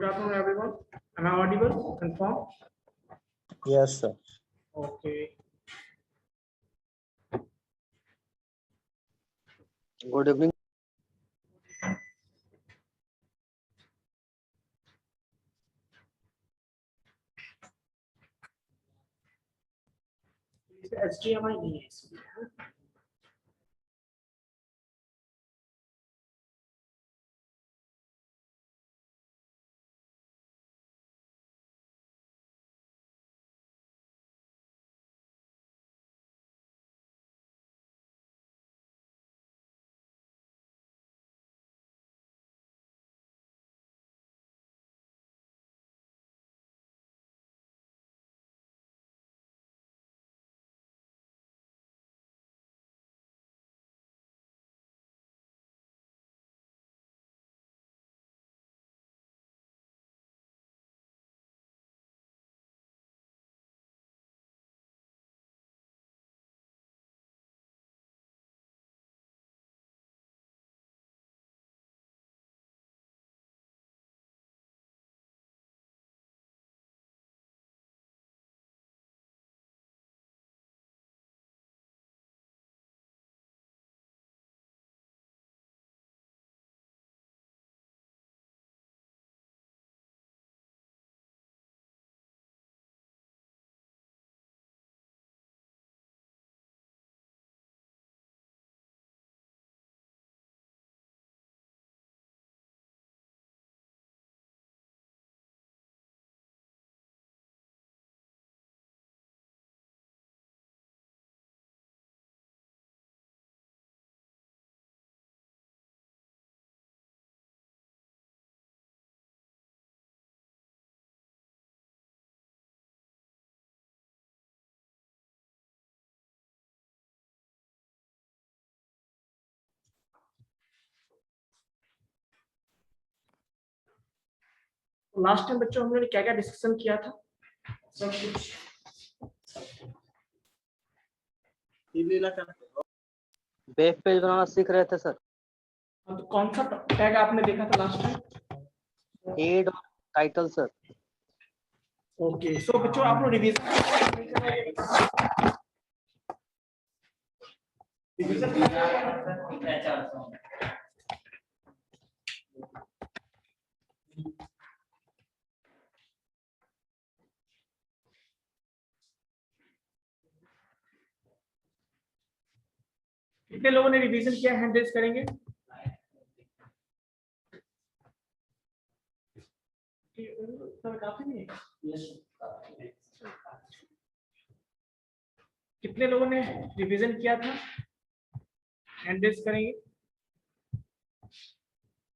Good afternoon, everyone. Am I audible? Confirm? Yes, sir. Okay. Good evening. HDMI नहीं है इसमें. Last time बच्चों हमने क्या क्या डिस्कशन किया था? सब कुछ वेब पेज बनाना सीख रहे थे सर। तो कौन सा टैग आपने देखा था लास्ट टाइम? हेड और टाइटल सर। ओके, सो बच्चों आप लोग रिवीजन कितने लोगों ने रिवीजन किया? हैंड रेज करेंगे. काफी नहीं है. कितने लोगों ने रिवीजन किया था? हैंड रेज करेंगे.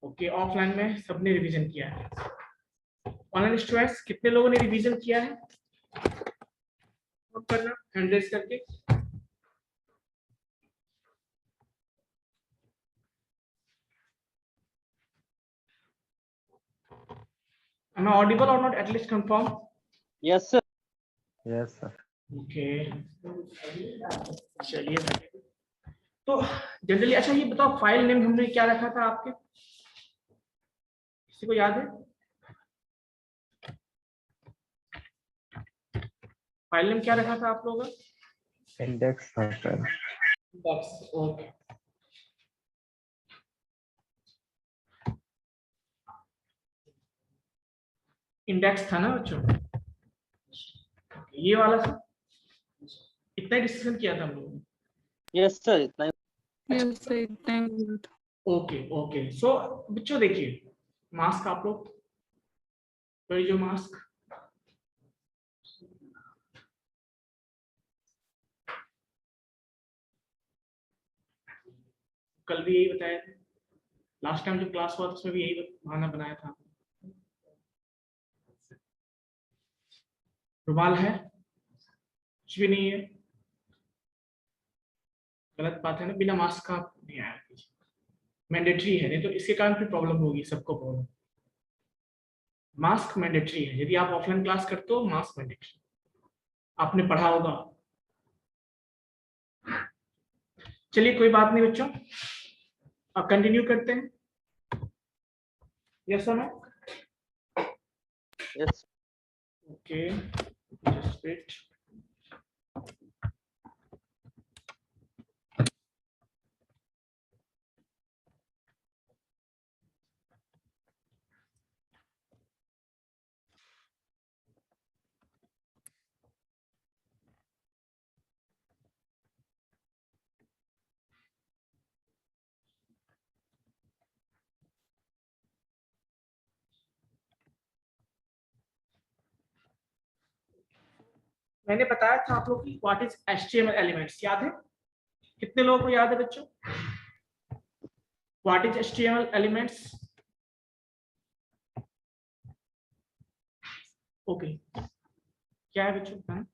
ओके, ऑफलाइन में सबने रिवीजन किया है. ऑनलाइन स्टूडेंट्स कितने लोगों ने रिवीजन किया है? नोट करना हैंड रेज करके. Am I audible or not? At least confirm. Yes sir. Yes sir. Okay. चलिए. तो जनरली अच्छा ये बताओ, फाइल नेम हमने क्या रखा था आपके? किसी को याद है? फाइल नेम क्या रखा था आप लोगों का? Index sir. Index. Okay. Index था ना बच्चों? ये वाला था. इतना डिस्कशन किया था हम लोगों ने. यस सर, इतना ही. यस सर, इतना ही था. Okay okay. सो बच्चों देखिए, मास्क आप लोग जो मास्क कल भी यही बताया था. लास्ट टाइम जो क्लास हुआ था उसमें भी यही बहाना बनाया था. रुमाल है? कुछ भी नहीं है. गलत बात है ना. बिना मास्क का नहीं आया. मैंडेटरी है, नहीं तो इसके कारण फिर प्रॉब्लम होगी सबको. प्रॉब्लम. मास्क मैंडेटरी है. यदि आप ऑफलाइन क्लास करते हो मास्क मैंडेटरी. आपने पढ़ा होगा. चलिए कोई बात नहीं बच्चों, अब कंटिन्यू करते हैं. यस और no? Yes. Okay, just wait. मैंने बताया था आप लोग की व्हाट इज HTML एलिमेंट्स, याद है? कितने लोगों को याद है बच्चों? What is HTML elements? Okay, क्या है बच्चों? हाँ?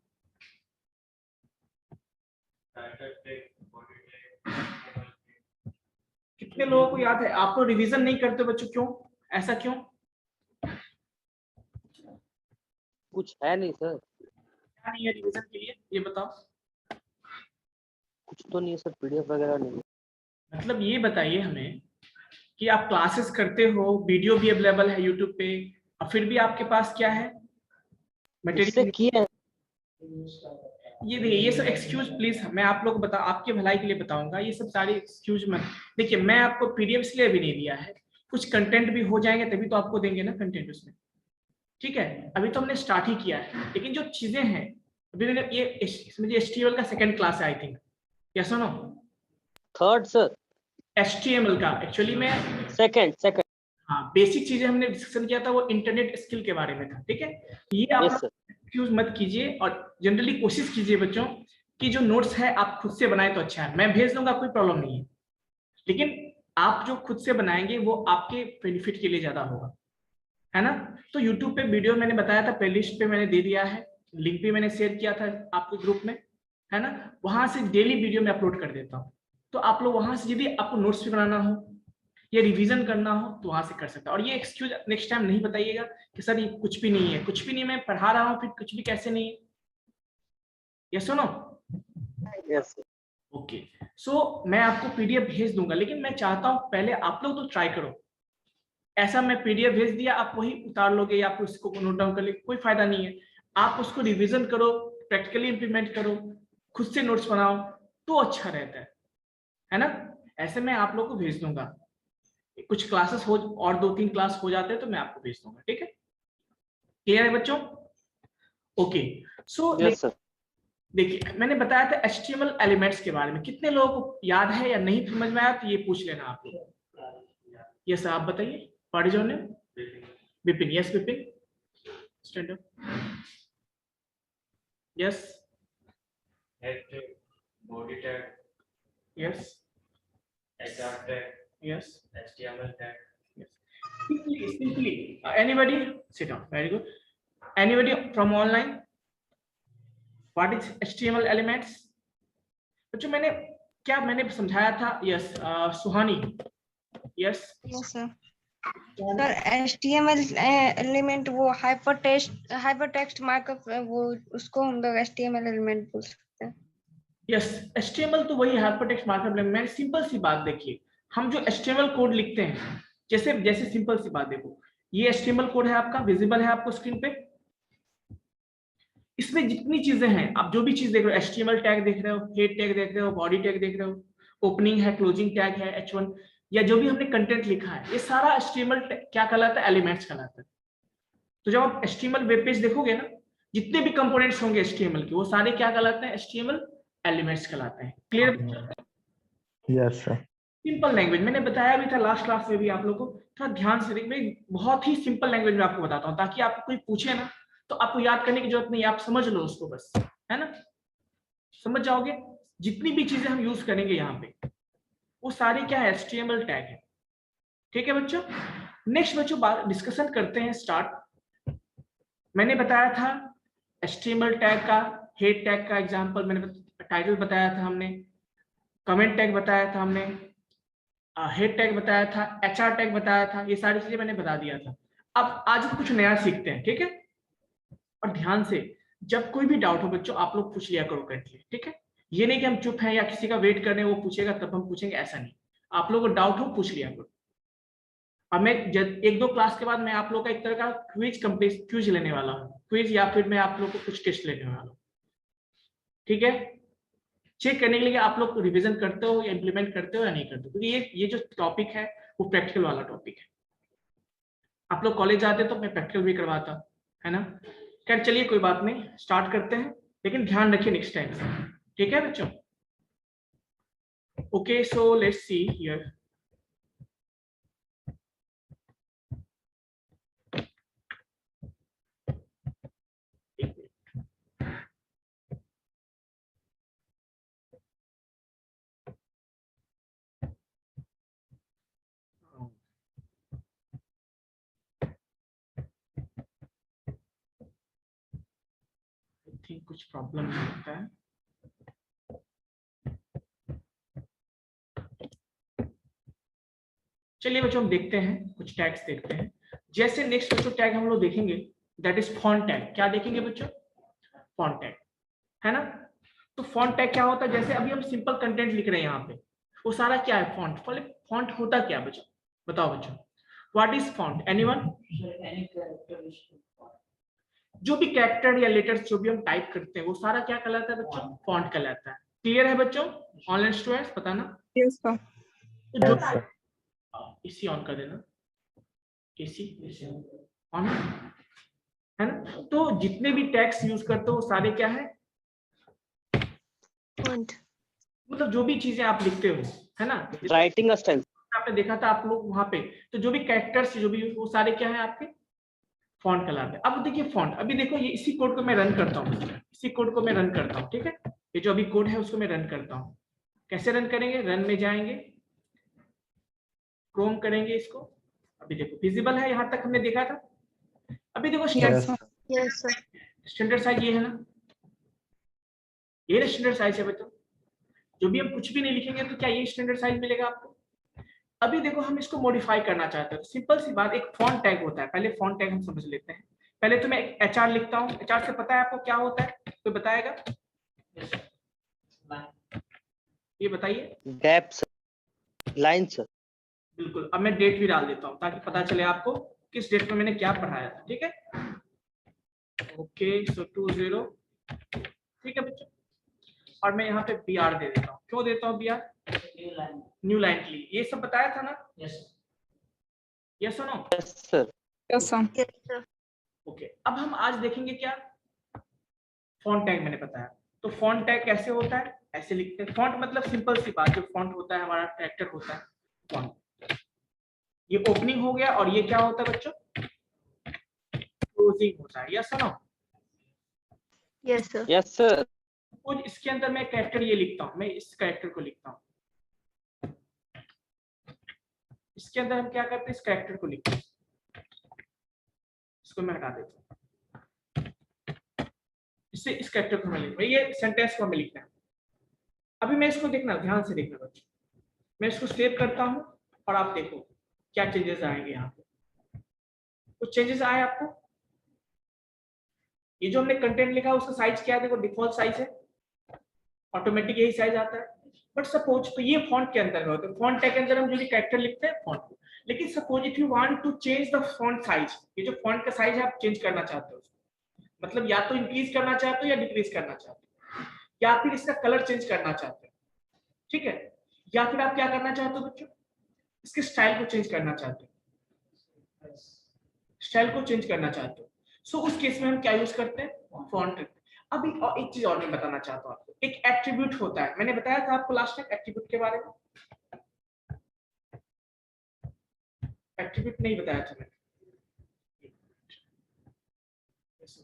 कितने लोगों को याद है? आपको रिवीजन नहीं करते बच्चों, क्यों? ऐसा क्यों? कुछ है नहीं सर, क्या नहीं है रिवीजन के लिए, ये बताओ। कुछ तो नहीं है सर, PDF वगैरह नहीं है। मतलब ये बताइए हमें कि आप क्लासेस करते हो, वीडियो भी अवेलेबल है यूट्यूब पे, और फिर भी आपके पास क्या है? इससे मटेरियल। किए हैं। ये देखिए, ये सब एक्सक्यूज प्लीज मैं आप लोग को बता, आपके भलाई के लिए बताऊंगा, ये सब सारी एक्सक्यूज मत। देखिए मैं आपको PDF इसलिए भी नहीं दिया है, कुछ कंटेंट भी हो जाएंगे तभी तो आपको देंगे ना कंटेंट उसमें, ठीक है? अभी तो हमने स्टार्ट ही किया है, लेकिन जो चीजें हैं अभी मैंने ये इसमें HTML का सेकंड क्लास है आई थिंक, यस और नो? थर्ड सर, HTML का एक्चुअली में सेकंड। हाँ, बेसिक चीजें हमने डिस्कशन किया था वो इंटरनेट स्किल के बारे में था, ठीक है? ये आप यस सर। एक्सक्यूज मत कीजिए, और जनरली कोशिश कीजिए बच्चों कि जो नोट्स है आप खुद से बनाए तो अच्छा है, मैं भेज दूंगा कोई प्रॉब्लम नहीं है, लेकिन आप जो खुद से बनाएंगे वो आपके बेनिफिट के लिए ज्यादा होगा, है ना? तो यूट्यूब पे वीडियो मैंने बताया था, प्लेलिस्ट पे मैंने दे दिया है, लिंक भी मैंने शेयर किया था आपके ग्रुप में, है ना? वहां से डेली वीडियो में अपलोड कर देता हूँ, तो आप लोग वहां से यदि आपको नोट्स भी बनाना हो या रिवीजन करना हो तो वहां से कर सकते हैं। और ये एक्सक्यूज नेक्स्ट टाइम नहीं बताइएगा कि सर ये कुछ भी नहीं है, कुछ भी नहीं, मैं पढ़ा रहा हूँ फिर कुछ भी कैसे नहीं है, ये सुनो। यस ओके, सो मैं आपको PDF भेज दूंगा, लेकिन मैं चाहता हूं पहले आप लोग तो ट्राई करो। ऐसा मैं PDF भेज दिया आप वही उतार लोगे या आप उसको नोट डाउन कर ले, कोई फायदा नहीं है। आप उसको रिवीजन करो, प्रैक्टिकली इंप्लीमेंट करो, खुद से नोट्स बनाओ, तो अच्छा रहता है ना? ऐसे मैं आप लोग को भेज दूंगा, कुछ क्लासेस हो और 2-3 क्लास हो जाते हैं तो मैं आपको भेज दूंगा, ठीक है? क्लियर है बच्चों? Okay, so yes sir. देखिए मैंने बताया था HTML एलिमेंट्स के बारे में, कितने लोगों को याद है या नहीं समझ में आया तो ये पूछ लेना आप लोग। यस आप बताइए, what is your name? Vipin, yes Vipin, stand up. Yes, body tag, yes, HR tag, yes, HTML tag. yes. Simply, anybody sit down, very good. Anybody from online, what is HTML elements? बच्चों मैंने समझाया था? Yes, Suhani, yes Yes, sir. Sir, HTML element वो hypertext markup, वो उसको हम लोग HTML element बोल सकते हैं। यस, HTML तो वही हाइपरटेक्स्ट मार्कअप लैंग्वेज। सिंपल सी बात देखिए, हम जो HTML कोड लिखते हैं, जैसे जैसे सिंपल सी बात देखो, ये HTML कोड है आपका, विजिबल है आपको स्क्रीन पे। इसमें जितनी चीजें हैं, आप जो भी चीज देख रहे हो, HTML टैग देख रहे हो, हेड टैग देख रहे हो, बॉडी टैग देख रहे हो, ओपनिंग है, क्लोजिंग टैग है, H1, या जो भी हमने कंटेंट लिखा है, ये सारा HTML क्या कहलाता है? एलिमेंट्स कहलाता है। तो जब आप HTML वेब पेज देखोगे ना, जितने भी कंपोनेंट्स होंगे HTML के, वो सारे क्या कहलाते हैं? HTML एलिमेंट्स कहलाते हैं। Clear? Yes sir. Simple language मैंने बताया भी था लास्ट क्लास में भी, आप लोगों को थोड़ा ध्यान से देखिए, बहुत ही सिंपल लैंग्वेज में आपको बताता हूँ, ताकि आपको कोई पूछे ना तो आपको याद करने की जरूरत नहीं, आप समझ लो उसको बस, है ना? समझ जाओगे। जितनी भी चीजें हम यूज करेंगे यहाँ पे वो सारी क्या है? HTML टैग है, ठीक है बच्चों? नेक्स्ट बच्चों डिस्कशन करते हैं स्टार्ट। मैंने बताया था HTML टैग का, हेड टैग का एग्जांपल मैंने टाइटल बताया था हमने, कमेंट टैग बताया था हमने, हेड टैग बताया था, HR टैग बताया था, ये सारी चीजें मैंने बता दिया था। अब आज कुछ नया सीखते हैं, ठीक है? और ध्यान से, जब कोई भी डाउट हो बच्चों आप लोग पूछ लिया करो करके, ठीक है? ये नहीं कि हम चुप हैं या किसी का वेट कर रहे हैं वो पूछेगा तब हम पूछेंगे, ऐसा नहीं। आप लोगों को डाउट हो पूछ लिया करो, अब मैं एक दो क्लास के बाद मैं आप लोग का एक तरह का क्विज लेने वाला हूँ, क्विज या फिर मैं आप लोग को कुछ टेस्ट लेने वाला हूँ, ठीक है। चेक करने के लिए आप लोग रिवीजन करते हो या इंप्लीमेंट करते हो या नहीं करते हो, क्योंकि ये जो टॉपिक है वो प्रैक्टिकल वाला टॉपिक है। आप लोग कॉलेज जाते तो मैं प्रैक्टिकल भी करवाता, है ना। खैर चलिए कोई बात नहीं, स्टार्ट करते हैं, लेकिन ध्यान रखिए नेक्स्ट टाइम से, ठीक है बच्चों। Okay so let's see here. I think कुछ प्रॉब्लम नहीं होता है। चलिए बच्चों हम देखते हैं, कुछ टैग्स देखते हैं। जैसे नेक्स्ट बच्चों टैग हम लोग देखेंगे दैट इज फॉन्ट टैग। क्या देखेंगे बच्चों? फॉन्ट टैग, है ना। तो फॉन्ट टैग क्या होता है? जैसे अभी हम सिंपल कंटेंट लिख रहे हैं यहाँ पे, वो सारा क्या है? फॉन्ट। फॉन्ट होता क्या बच्चों? बताओ बच्चों, व्हाट इज फॉन्ट? एनीवन? जो भी कैरेक्टर या लेटर्स जो भी हम टाइप करते हैं वो सारा क्या कहलाता है बच्चों? फॉन्ट कहलाता है। क्लियर है बच्चों? ऑनलाइन स्टूडेंट्स बताना। Yes, sir. तो जो Yes, sir. इसी ऑन कर देना, इसी ऑन, है ना। तो जितने भी टैग्स यूज करते हो वो सारे क्या है? फॉन्ट। मतलब जो भी चीजें आप लिखते हो, है ना। Writing a style. आपने देखा था आप लोग वहां पे, तो जो भी कैरेक्टर्स जो भी वो सारे क्या है आपके? फॉन्ट कहलाते हैं। अब देखिए फॉन्ट, अभी देखो ये इसी कोड को मैं रन करता हूँ, इसी कोड को मैं रन करता हूँ, ठीक है। ये जो अभी कोड है उसको मैं रन करता हूँ। कैसे रन करेंगे? रन में जाएंगे, क्रोम करेंगे इसको। अभी देखो विजिबल है, यहाँ तक हमने देखा था। अभी देखो Yes, sir. Yes sir. Standard size ये है ना, ये स्टैंडर्ड साइज है बच्चों। जो भी हम कुछ भी नहीं लिखेंगे तो क्या ये स्टैंडर्ड साइज मिलेगा आपको? अभी देखो हम इसको मॉडिफाई करना चाहते हैं, तो सिंपल सी बात, एक फॉन्ट टैग होता है। पहले फॉन्ट टैग हम समझ लेते हैं। पहले तो मैं एक एचआर लिखता हूँ। एचआर से पता है आपको क्या होता है? कोई बताएगा? ये बताइए। Gaps. Lines. Sir. बिल्कुल। अब मैं डेट भी डाल देता हूँ ताकि पता चले आपको किस डेट में मैंने क्या पढ़ाया था, ठीक है। ओके सो 20, ठीक है बच्चों। और मैं यहाँ पे बी आर दे देता हूँ। क्यों देता हूँ बी आर? न्यू लाइन के लिए। ये सब बताया था ना? यस और no? Yes, sir. Yes, sir. Yes sir. Okay अब हम आज देखेंगे क्या? फॉन्ट टैग मैंने बताया। तो फॉन्ट टैग कैसे होता है? ऐसे लिखते हैं। फॉन्ट मतलब सिंपल सी बात, जो फॉन्ट होता है हमारा कैरेक्टर होता है फॉन्ट। ये ओपनिंग हो गया, और ये क्या होता है बच्चों? क्लोजिंग होता है। यस और no? Yes sir. Yes, sir. Suppose इसके अंदर मैं कैरेक्टर ये लिखता हूँ, मैं इस कैरेक्टर को लिखता हूँ। इसके अंदर हम क्या करते हैं? इस कैरेक्टर को लिखते हैं। इसको मैं हटा देता हूँ। इससे इस कैरेक्टर को मैं लिख, ये सेंटेंस को हमें लिखना है। अभी मैं इसको देखना, ध्यान से देखना बच्चों। मैं इसको सेव करता हूँ और आप देखो क्या चेंजेस आएंगे यहाँ पे। कुछ चेंजेस आए आपको? ये जो हमने कंटेंट लिखा उसका साइज क्या है? देखो डिफॉल्ट साइज है, ऑटोमेटिक यही साइज आता है। बट सपोज, तो ये फॉन्ट के अंदर होता है। फॉन्ट टैग के अंदर हम जो भी कैरेक्टर लिखते हैं फॉन्ट को। लेकिन suppose if you want to change the font size, ये जो फॉन्ट का साइज है आप चेंज करना चाहते हो, मतलब या तो इंक्रीज करना चाहते हो या डिक्रीज करना चाहते हो, या फिर इसका कलर चेंज करना चाहते हो, ठीक है। या फिर आप क्या करना चाहते हो बच्चों? इसके स्टाइल को चेंज करना चाहते हो, स्टाइल को चेंज करना चाहते हो। सो उस केस में हम क्या यूज करते हैं? फॉन्ट। अभी और एक चीज और मैं बताना चाहता हूँ आपको, एक एट्रीब्यूट होता है। मैंने बताया था आपको लास्ट टाइम एट्रीब्यूट के बारे में। एट्रीब्यूट नहीं बताया था मैंने।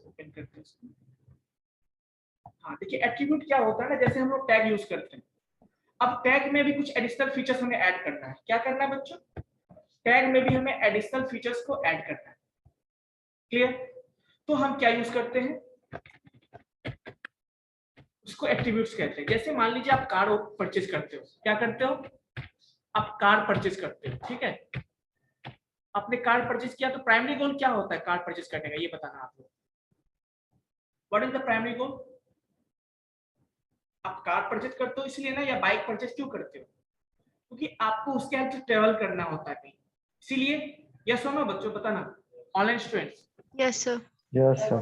ओपन करते हैं इसको। हाँ देखिए एट्रीब्यूट क्या होता है ना, जैसे हम लोग टैग यूज करते हैं। अब टैग में भी कुछ एडिशनल फीचर्स हमें ऐड करना है। क्या करना है बच्चों? टैग में भी हमें एडिशनल फीचर्स को ऐड करना है। क्लियर? तो हम क्या यूज करते हैं? उसको एट्रीब्यूट्स कहते हैं। जैसे मान लीजिए आप कार परचेज करते हो। क्या करते हो? आप कार परचेज करते हो, ठीक है। आपने कार परचेज किया, तो प्राइमरी गोल क्या होता है कार परचेज करने का? ये बताना आप लोग। What is the primary goal? आप कार परचेज करते हो इसलिए ना, या बाइक परचेज क्यों करते हो? क्योंकि आपको उसके हेल्प से ट्रेवल करना होता है कहीं, इसीलिए यस और नो बच्चों बताना, online students. Yes, sir. Yes, sir.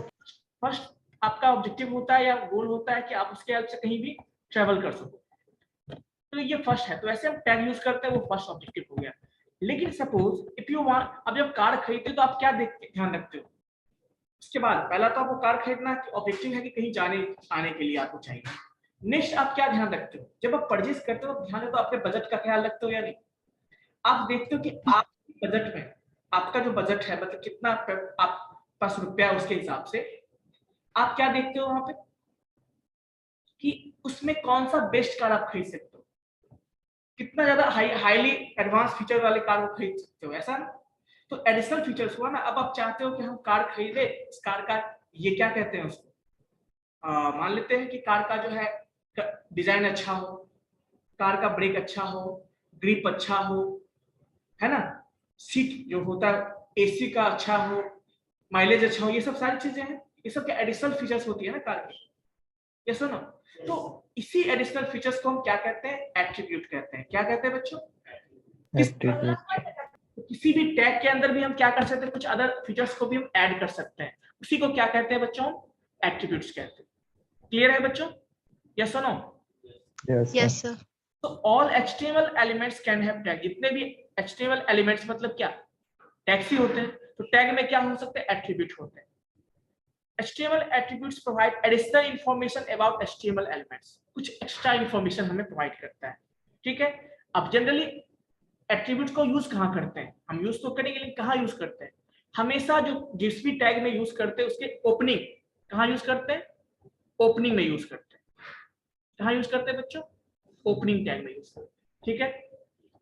First आपका ऑब्जेक्टिव होता है या गोल होता है कि आप उसके हेल्प से कहीं भी ट्रेवल कर सको, तो ये फर्स्ट है। तो ऐसे हम टैग यूज करते हैं, वो फर्स्ट ऑब्जेक्टिव हो गया। लेकिन सपोज इफ यू वांट, अब जब कार खरीदते हो तो आप क्या ध्यान रखते हो? उसके बाद पहला तो आपको कार खरीदना ऑब्जेक्टिव है कि कहीं जाने आने के लिए आपको चाहिए। नेक्स्ट आप क्या ध्यान रखते हो? जब आप परचेज करते हो ध्यान रखते हो अपने बजट का ख्याल रखते हो या नहीं? आप देखते हो कि आपके बजट में, आपका जो बजट है मतलब कितना आप पास रुपया, उसके हिसाब से आप क्या देखते हो वहां पे कि उसमें कौन सा बेस्ट कार आप खरीद सकते हो, कितना ज्यादा हाईली एडवांस फीचर वाले कार को खरीद सकते हो, ऐसा ना? तो एडिशनल फीचर्स हुआ ना। अब आप चाहते हो कि हम कार खरीदे, इस कार का ये क्या कहते हैं उसको, मान लेते हैं कि कार का जो है डिजाइन अच्छा हो, कार का ब्रेक अच्छा हो, ग्रिप अच्छा हो, है ना, सीट जो होता है एसी का अच्छा हो, माइलेज अच्छा हो, ये सब सारी चीजें हैं, ये सब क्या एडिशनल फीचर्स होती है ना कार की, ये सुनो। तो इसी एडिशनल फीचर्स को हम क्या कहते हैं? एट्रीब्यूट कहते हैं। क्या कहते हैं बच्चों? किसी भी टैग के अंदर भी हम क्या कर सकते हैं, कुछ अदर फीचर्स को भी हम ऐड कर सकते हैं, उसी को क्या कहते हैं बच्चों? एट्रीब्यूट्स कहते हैं। क्लियर है बच्चों? यस और no? Yes, Yes, sir. sir. तो all HTML elements can have tag. जितने भी HTML एलिमेंट्स मतलब क्या, टैग्स ही होते हैं। तो टैग में क्या हो सकते हैं? एट्रीब्यूट होते हैं। HTML attributes provide additional information about HTML elements, कुछ एक्स्ट्रा इंफॉर्मेशन हमें प्रोवाइड करता है, ठीक है। अब जनरली एट्रीब्यूट्स को यूज कहाँ करते हैं? हम यूज तो करेंगे लेकिन कहाँ यूज करते हैं? हमेशा जो जिस भी टैग में यूज करते हैं उसके ओपनिंग कहाँ यूज करते हैं? ओपनिंग में यूज करते हैं। कहाँ यूज करते हैं बच्चों? ओपनिंग टैग में यूज करते हैं, ठीक है,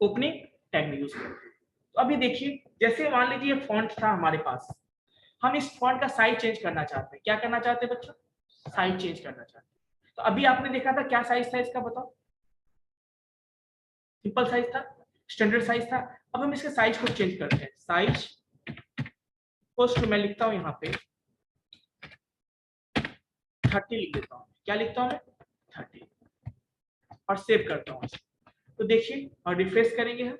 ओपनिंग टैग में यूज करते हैं। तो अभी देखिए, जैसे मान लीजिए फॉन्ट था हमारे पास, हम इस फॉन्ट का साइज चेंज करना चाहते हैं। क्या करना चाहते हैं बच्चों? साइज चेंज करना चाहते हैं। तो अभी आपने देखा था क्या साइज था इसका, बताओ? सिंपल साइज था, स्टैंडर्ड साइज था। अब हम इसके साइज को चेंज करते हैं। साइज पोस्ट मैं लिखता हूं यहाँ पे 30 लिख देता हूँ। क्या लिखता हूँ मैं? 30, और सेव करता हूँ। तो देखिए और रिफ्रेश करेंगे हम,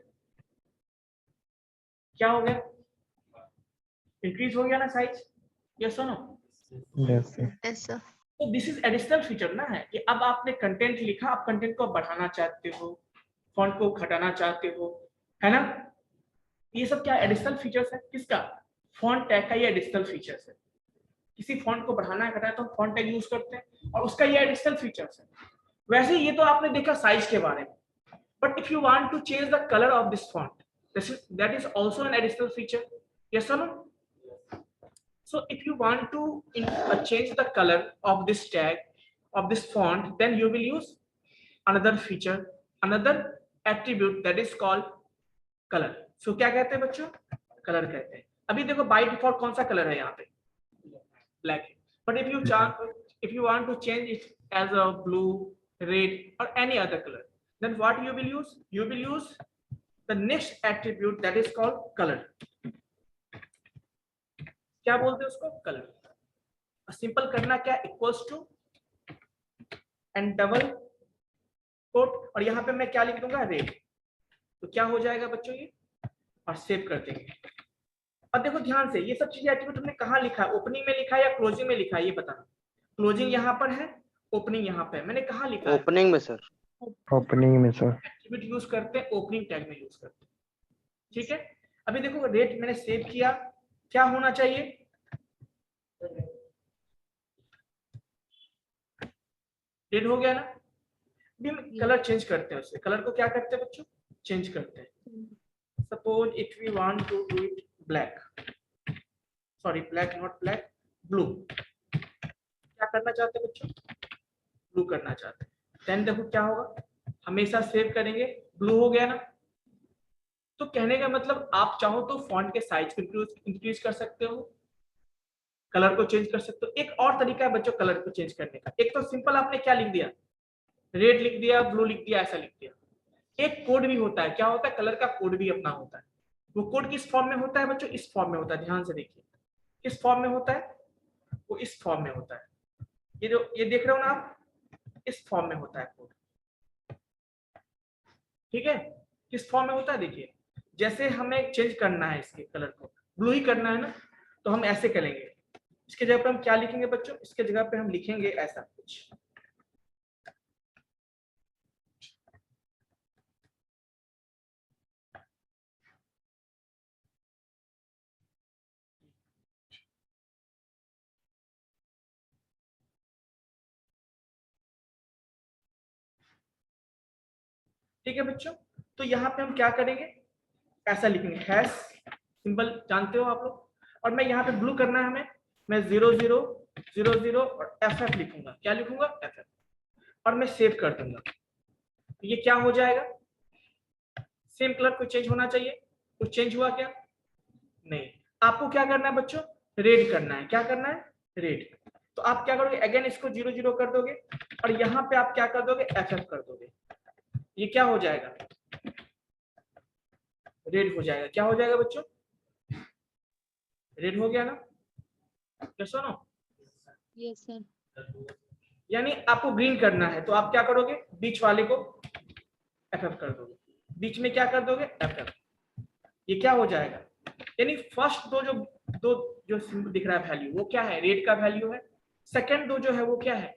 क्या हो गया? इंक्रीज हो गया ना साइज, यस और no? Yes, sir. Yes, sir. तो दिस इज एडिशनल फीचर ना, है कि अब आपने कंटेंट लिखा, आप कंटेंट को बढ़ाना चाहते हो, फॉन्ट को घटाना चाहते हो, है ना? ये सब क्या एडिशनल फीचर्स है? किसका? फॉन्ट टैग का ये एडिशनल फीचर्स है। किसी फॉन्ट को बढ़ाना है घटाना तो हम फॉन्ट टैग यूज करते हैं और उसका ये एडिशनल फीचर्स है। वैसे ये तो आपने देखा साइज के बारे में, but if you want to change the colour of this font, that is also an additional feature, yes और no? So if you want to change the color of this tag, of this font, then you will use another feature, another attribute that is called color. So क्या कहते हैं बच्चों? color कहते हैं। अभी देखो by default कौन सा कलर है यहाँ पे? black. But if you want to change it as a blue, red or any other color, then what you will use? You will use the next attribute that is called color. क्या बोलते हैं उसको? Colour. Simple करना क्या? Equals to and double quote, और यहाँ पे मैं क्या लिख दूंगा? रेड। तो क्या हो जाएगा बच्चों ये? और सेव कर देंगे। अब देखो ध्यान से, ये सब चीजें एट्रीब्यूट हमने कहाँ लिखा है? ओपनिंग में लिखा है या क्लोजिंग में लिखा है? ये बताना। क्लोजिंग यहाँ पर है, ओपनिंग यहाँ पे। मैंने कहाँ लिखा है? ओपनिंग में सर। Opening में sir. एट्रीब्यूट यूज करते हैं, ओपनिंग टैग में यूज करते हैं, ठीक है। अभी देखो रेट मैंने सेव किया, क्या होना चाहिए? रेड हो गया ना। अभी हम कलर चेंज करते हैं उससे। कलर को क्या करते हैं बच्चों? चेंज करते हैं। Suppose if we want to do it black, sorry black not black, blue. क्या करना चाहते हैं बच्चों? ब्लू करना चाहते हैं। देन देखो क्या होगा, हमेशा सेव करेंगे, ब्लू हो गया ना। तो कहने का मतलब आप चाहो तो फॉन्ट के साइज को इंक्रीज कर सकते हो, कलर को चेंज कर सकते हो। एक और तरीका है बच्चों कलर को चेंज करने का। एक तो सिंपल आपने क्या लिख दिया? रेड लिख दिया, ब्लू लिख दिया, ऐसा लिख दिया। एक कोड भी होता है। क्या होता है? कलर का कोड भी अपना होता है। वो कोड किस फॉर्म में होता है बच्चों? इस फॉर्म में होता है। ध्यान से देखिए, किस फॉर्म में होता है? वो इस फॉर्म में होता है। ये जो ये देख रहे हो ना आप, इस फॉर्म में होता है कोड, ठीक है। किस फॉर्म में होता है? देखिए, जैसे हमें चेंज करना है इसके कलर को, ब्लू ही करना है ना, तो हम ऐसे करेंगे। इसके जगह पे हम क्या लिखेंगे बच्चों, इसके जगह पे हम लिखेंगे ऐसा कुछ। ठीक है बच्चों, तो यहाँ पे हम क्या करेंगे, ऐसा लिखेंगे हैश सिंबल, जानते हो आप लोग। और मैं यहाँ पे ब्लू करना है हमें, मैं 0 0 0 0 और FF लिखूंगा। क्या लिखूंगा, FF, और मैं सेव कर दूंगा। तो ये क्या हो जाएगा, सेम कलर कोई चेंज होना चाहिए, कुछ चेंज हुआ क्या, नहीं। आपको क्या करना है बच्चों, रेड करना है। क्या करना है, रेड। तो आप क्या करोगे, अगेन इसको 0 0 कर दोगे और यहाँ पे आप क्या कर दोगे, FF कर दोगे। ये क्या हो जाएगा, रेड हो जाएगा। क्या हो जाएगा बच्चों, रेड हो गया ना, कैसा ना। Yes, sir. यानी आपको ग्रीन करना है, तो आप क्या करोगे, बीच वाले को FF कर दोगे, बीच में क्या कर दोगे, FF। ये क्या हो जाएगा, यानी फर्स्ट दो जो सिंबल दिख रहा है वैल्यू, वो क्या है, रेड का वैल्यू है। सेकंड दो जो है वो क्या है,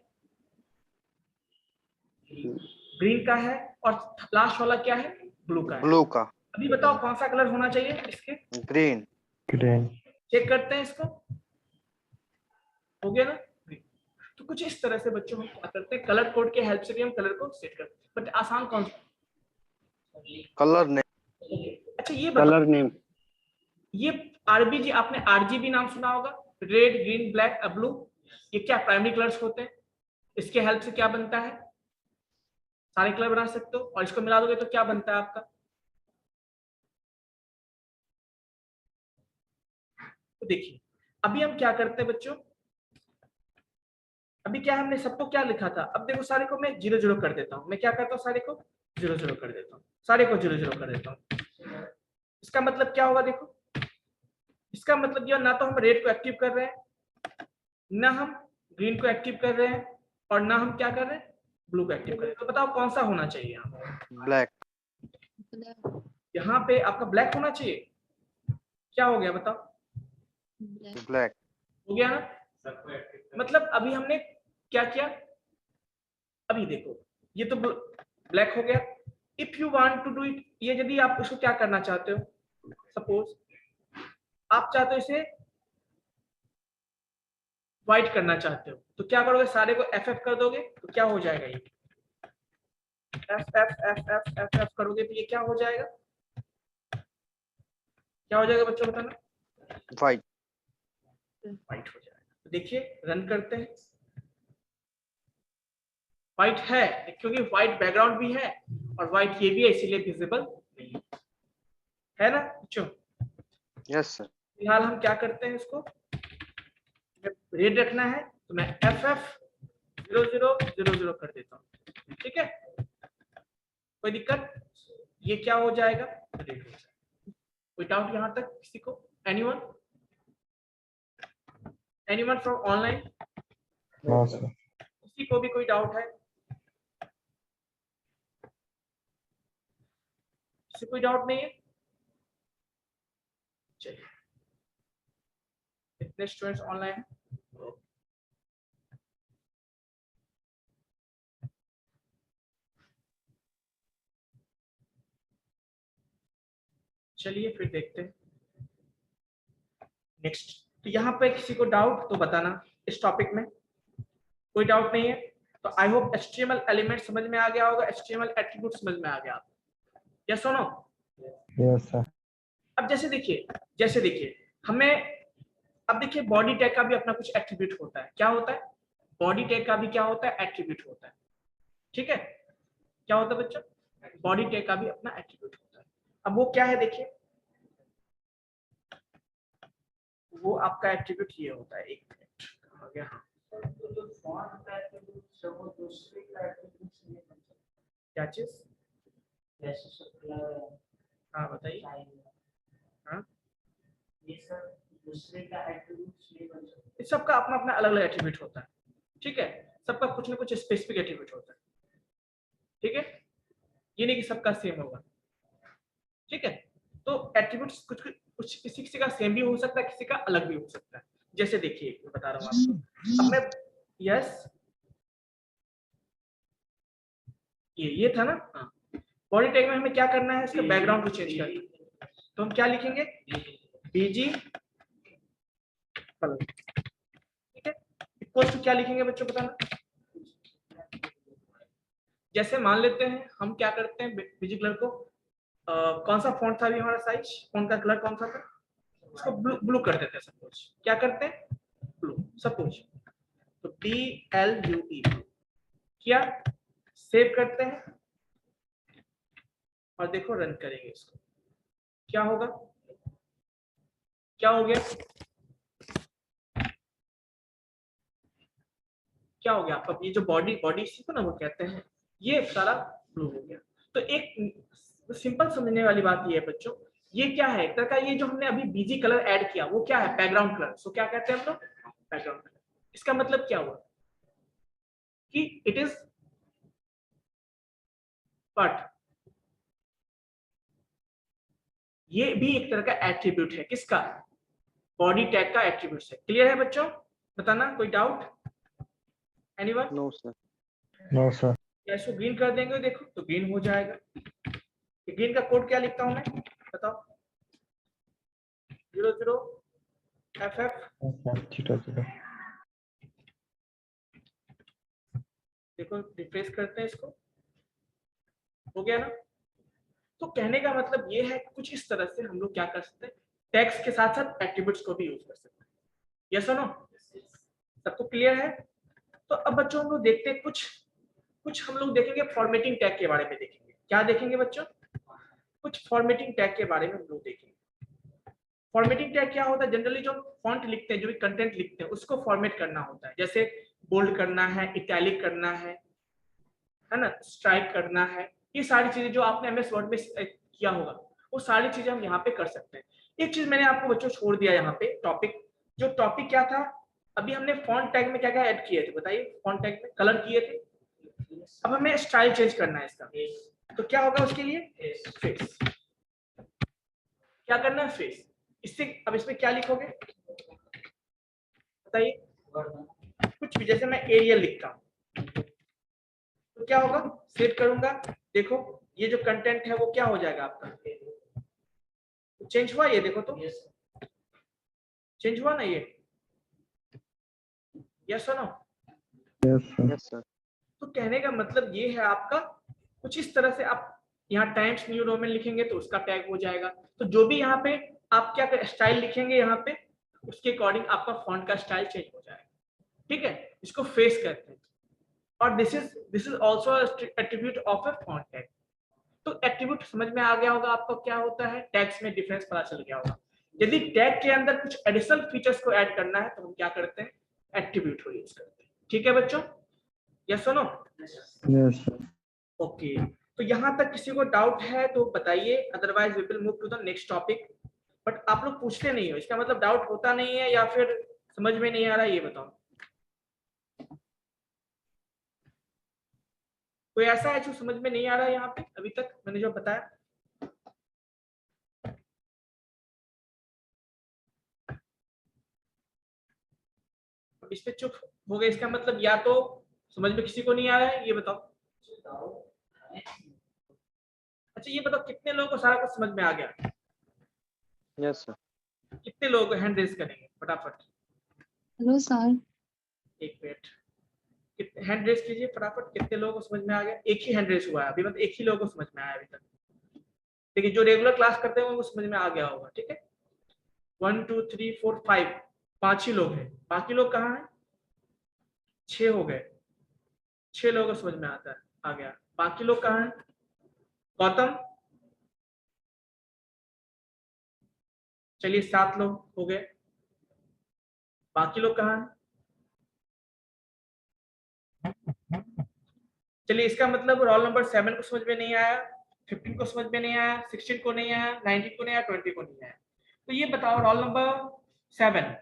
ग्रीन का है। और लास्ट वाला क्या है, ब्लू का है। ब्लू का, अभी बताओ कौन सा कलर होना चाहिए इसके, ग्रीन, Green. चेक करते हैं इसको, हो गया ना green। तो कुछ इस तरह से बच्चों हम क्या करते हैं, कलर कोड के हेल्प से भी हम कलर को सेट करते हैं। बट आसान कौन सा, कलर नेम, अच्छा ये बताओ, कलर नेम, ये RBG, आपने RGB नाम सुना होगा, रेड ग्रीन ब्लैक ब्लू, ये क्या प्राइमरी कलर्स होते हैं। इसके हेल्प से क्या बनता है, सारे कलर बना सकते हो, और इसको मिला दोगे तो क्या बनता है आपका। तो देखिए अभी हम क्या करते हैं बच्चों, अभी क्या हमने सबको क्या लिखा था, अब देखो सारे को मैं 0 0 कर देता हूँ। मैं क्या करता हूँ, सारे को 0 0 कर देता हूँ, सारे को 0 0 कर देता हूँ। इसका मतलब क्या होगा, देखो इसका मतलब ये, ना तो हम रेड को एक्टिव कर रहे हैं, ना हम ग्रीन को एक्टिव कर रहे हैं, और ना हम क्या कर रहे हैं, ब्लू को एक्टिव कर रहे हैं। तो बताओ कौन सा होना चाहिए यहाँ, ब्लैक, Black. यहाँ पे आपका ब्लैक होना चाहिए। क्या हो गया बताओ, Black. ब्लैक, हो गया ना। सबको एक्टिव मतलब अभी हमने क्या किया, अभी देखो ये तो ब्लैक हो गया। If you want to do it, ये यदि आप इसको क्या करना चाहते हो, सपोज आप चाहते हो इसे व्हाइट करना चाहते हो, तो क्या करोगे, सारे को FF कर दोगे, तो क्या हो जाएगा, ये FF करोगे तो ये क्या हो जाएगा, क्या हो जाएगा बच्चों बताना, व्हाइट, व्हाइट हो जाएगा। तो देखिए रन करते हैं, व्हाइट है क्योंकि व्हाइट बैकग्राउंड भी है और व्हाइट ये भी है, इसीलिए विजिबल नहीं है ना बच्चों। यस सर, फिलहाल हम क्या करते हैं, इसको रेड रखना है तो मैं FF 0 0 0 0 कर देता हूँ। ठीक है, कोई दिक्कत, ये क्या हो जाएगा, रेड हो जाएगा। कोई डाउट यहाँ तक किसी को, anyone from online, No, sir. किसी को भी कोई डाउट है, किसी कोई डाउट नहीं है, चलिए कितने स्टूडेंट्स ऑनलाइन हैं, चलिए फिर देखते हैं नेक्स्ट। तो यहाँ पे किसी को डाउट तो बताना, इस टॉपिक में कोई डाउट नहीं है तो आई होप HTML एलिमेंट समझ में आ गया होगा, HTML एट्रीब्यूट समझ में आ गया आपको, यस और नो। Yes, sir. अब जैसे देखिए हमें, अब देखिए बॉडी टैग का भी अपना कुछ एट्रीब्यूट होता है। क्या होता है, बॉडी टैग का भी क्या होता है, एट्रीब्यूट होता है। ठीक है, क्या होता है बच्चों, बॉडी टैग का भी अपना एट्रीब्यूट होता है। अब वो क्या है, देखिए वो आपका एट्रीब्यूट ये होता है, एक मिनट कहाँ गया, हाँ क्या चीज, हाँ बताइए, हाँ इस सबका अपना अपना अलग अलग एट्रीब्यूट होता है। ठीक है, सबका कुछ ना कुछ स्पेसिफिक एट्रीब्यूट होता है। ठीक है, ये नहीं कि सबका सेम होगा। ठीक है, तो एट्रीब्यूट्स कुछ किसी किसी का सेम भी हो सकता है, किसी का अलग भी हो सकता है। जैसे देखिए मैं बता रहा हूँ आपको, अब मैं यस ये था ना, हाँ बॉडी टैग में हमें क्या करना है, इसका बैकग्राउंड को चेंज करना है। तो हम क्या लिखेंगे, बीजी कलर, ठीक है। इक्वल टू क्या लिखेंगे बच्चों बताना, जैसे मान लेते हैं हम क्या करते हैं बीजी कलर को कौन सा फॉन्ट था अभी हमारा साइज, फॉन्ट का कलर कौन सा था, उसको ब्लू ब्लू कर देते हैं सपोज, क्या करते हैं ब्लू सपोज, तो BLUE किया, सेव करते हैं और देखो रन करेंगे इसको, क्या होगा, क्या हो गया, क्या हो गया आपका ये जो बॉडी बॉडी इसी को ना वो कहते हैं, ये सारा ब्लू हो गया। तो एक सिंपल समझने वाली बात ये है बच्चों, ये क्या है एक तरह का, ये जो हमने अभी बीजी कलर ऐड किया वो क्या है, बैकग्राउंड कलर। सो क्या कहते हैं हम लोग, बैकग्राउंड कलर। इसका मतलब क्या हुआ कि इट इज बट ये भी एक तरह का एट्रीब्यूट है, किसका, बॉडी टैग का एट्रीब्यूट है। क्लियर है बच्चों, बताना कोई doubt, anyone? No, sir. No, sir. या इसको ग्रीन कर देंगे देखो तो ग्रीन हो जाएगा। ग्रीन का कोड क्या लिखता हूं मैं बताओ, 00FF, Theta 0. देखो रिफ्रेश करते हैं इसको, हो गया ना। तो कहने का मतलब ये है कि कुछ इस तरह से हम लोग क्या कर सकते हैं, टैग्स के साथ साथ एट्रीब्यूट्स को भी यूज कर सकते हैं। यस और नो, सबको क्लियर है? तो अब बच्चों हम लोग देखते हैं कुछ हम लोग देखेंगे फॉर्मेटिंग टैग के बारे में देखेंगे। क्या देखेंगे बच्चों, कुछ फॉर्मेटिंग टैग के बारे में हम लोग देखेंगे। फॉर्मेटिंग टैग क्या होता है, जनरली जो फॉन्ट लिखते हैं, जो भी कंटेंट लिखते हैं उसको फॉर्मेट करना होता है, जैसे बोल्ड करना है, इटैलिक करना है ना, स्ट्राइक करना है, ये सारी चीजें जो आपने MS वर्ड में किया होगा वो सारी चीजें हम यहाँ पे कर सकते हैं। एक चीज मैंने आपको बच्चों छोड़ दिया यहाँ पे, टॉपिक, जो टॉपिक क्या था, अभी हमने फॉन्ट टैग में क्या क्या ऐड किए थे बताइए, फॉन्ट टैग में कलर किए थे, अब हमें स्टाइल चेंज करना है इसका, तो क्या होगा उसके लिए, फेस, क्या करना है फेस। इससे अब इसमें क्या लिखोगे बताइए, कुछ भी, जैसे मैं एरियल लिखता हूँ तो क्या होगा, सेव करूंगा, देखो ये जो कंटेंट है वो क्या हो जाएगा आपका, चेंज हुआ, ये देखो तो चेंज हुआ ना ये, यस और no? Yes, sir. Yes, sir. तो कहने का मतलब ये है आपका, कुछ इस तरह से आप यहाँ टाइम्स न्यू रोमन लिखेंगे तो उसका टैग हो जाएगा। तो जो भी यहाँ पे आप क्या स्टाइल लिखेंगे यहाँ पे, उसके अकॉर्डिंग आपका फॉन्ट का स्टाइल चेंज हो जाएगा, ठीक है। इसको फेस कहते हैं। और this is also attribute of a font tag. तो एट्रीब्यूट समझ में आ गया होगा आपको क्या होता है, टैग्स में डिफरेंस पता चल गया होगा। यदि टैग के अंदर कुछ एडिशनल फीचर्स को ऐड करना है तो हम क्या करते हैं, एट्रीब्यूट को यूज करते हैं, ठीक है बच्चों, यस और नो? Yes, sir. ओके, तो यहाँ तक किसी को डाउट है तो बताइए, otherwise we will move to the next topic. बट आप लोग पूछते नहीं हो, इसका मतलब डाउट होता नहीं है या फिर समझ में नहीं आ रहा है, ये बताओ। कोई ऐसा है जो समझ में नहीं आ रहा है यहाँ पे अभी तक मैंने जो बताया? अब इस पे चुप हो गए, इसका मतलब या तो समझ में किसी को नहीं आ रहा है, ये बताओ। अच्छा ये बताओ, कितने लोगों को सारा कुछ समझ में आ गया? Yes, sir. कितने लोगों को हैंड रेज करेंगे फटाफट, हेलो सर। एक मिनट, कितने हैंड रेज कीजिए फटाफट, कितने लोगों को समझ में आ गया? एक ही हैंड रेज हुआ है अभी, मतलब एक ही लोगों को समझ में आया अभी तक। देखिए जो रेगुलर क्लास करते हैं उनको समझ में आ गया होगा, ठीक है। 1 2 3 4 5, 5 ही लोग हैं, बाकी लोग कहाँ हैं? 6 हो गए, 6 लोगों को समझ में आता है, आ गया। बाकी लोग कहाँ हैं? गौतम, चलिए 7 लोग हो गए, बाकी लोग कहाँ हैं? चलिए इसका मतलब रोल नंबर 7 को समझ में नहीं आया, 15 को समझ में नहीं आया, 16 को नहीं आया, 19 को नहीं आया, 20 को नहीं आया। तो ये बताओ रोल नंबर 7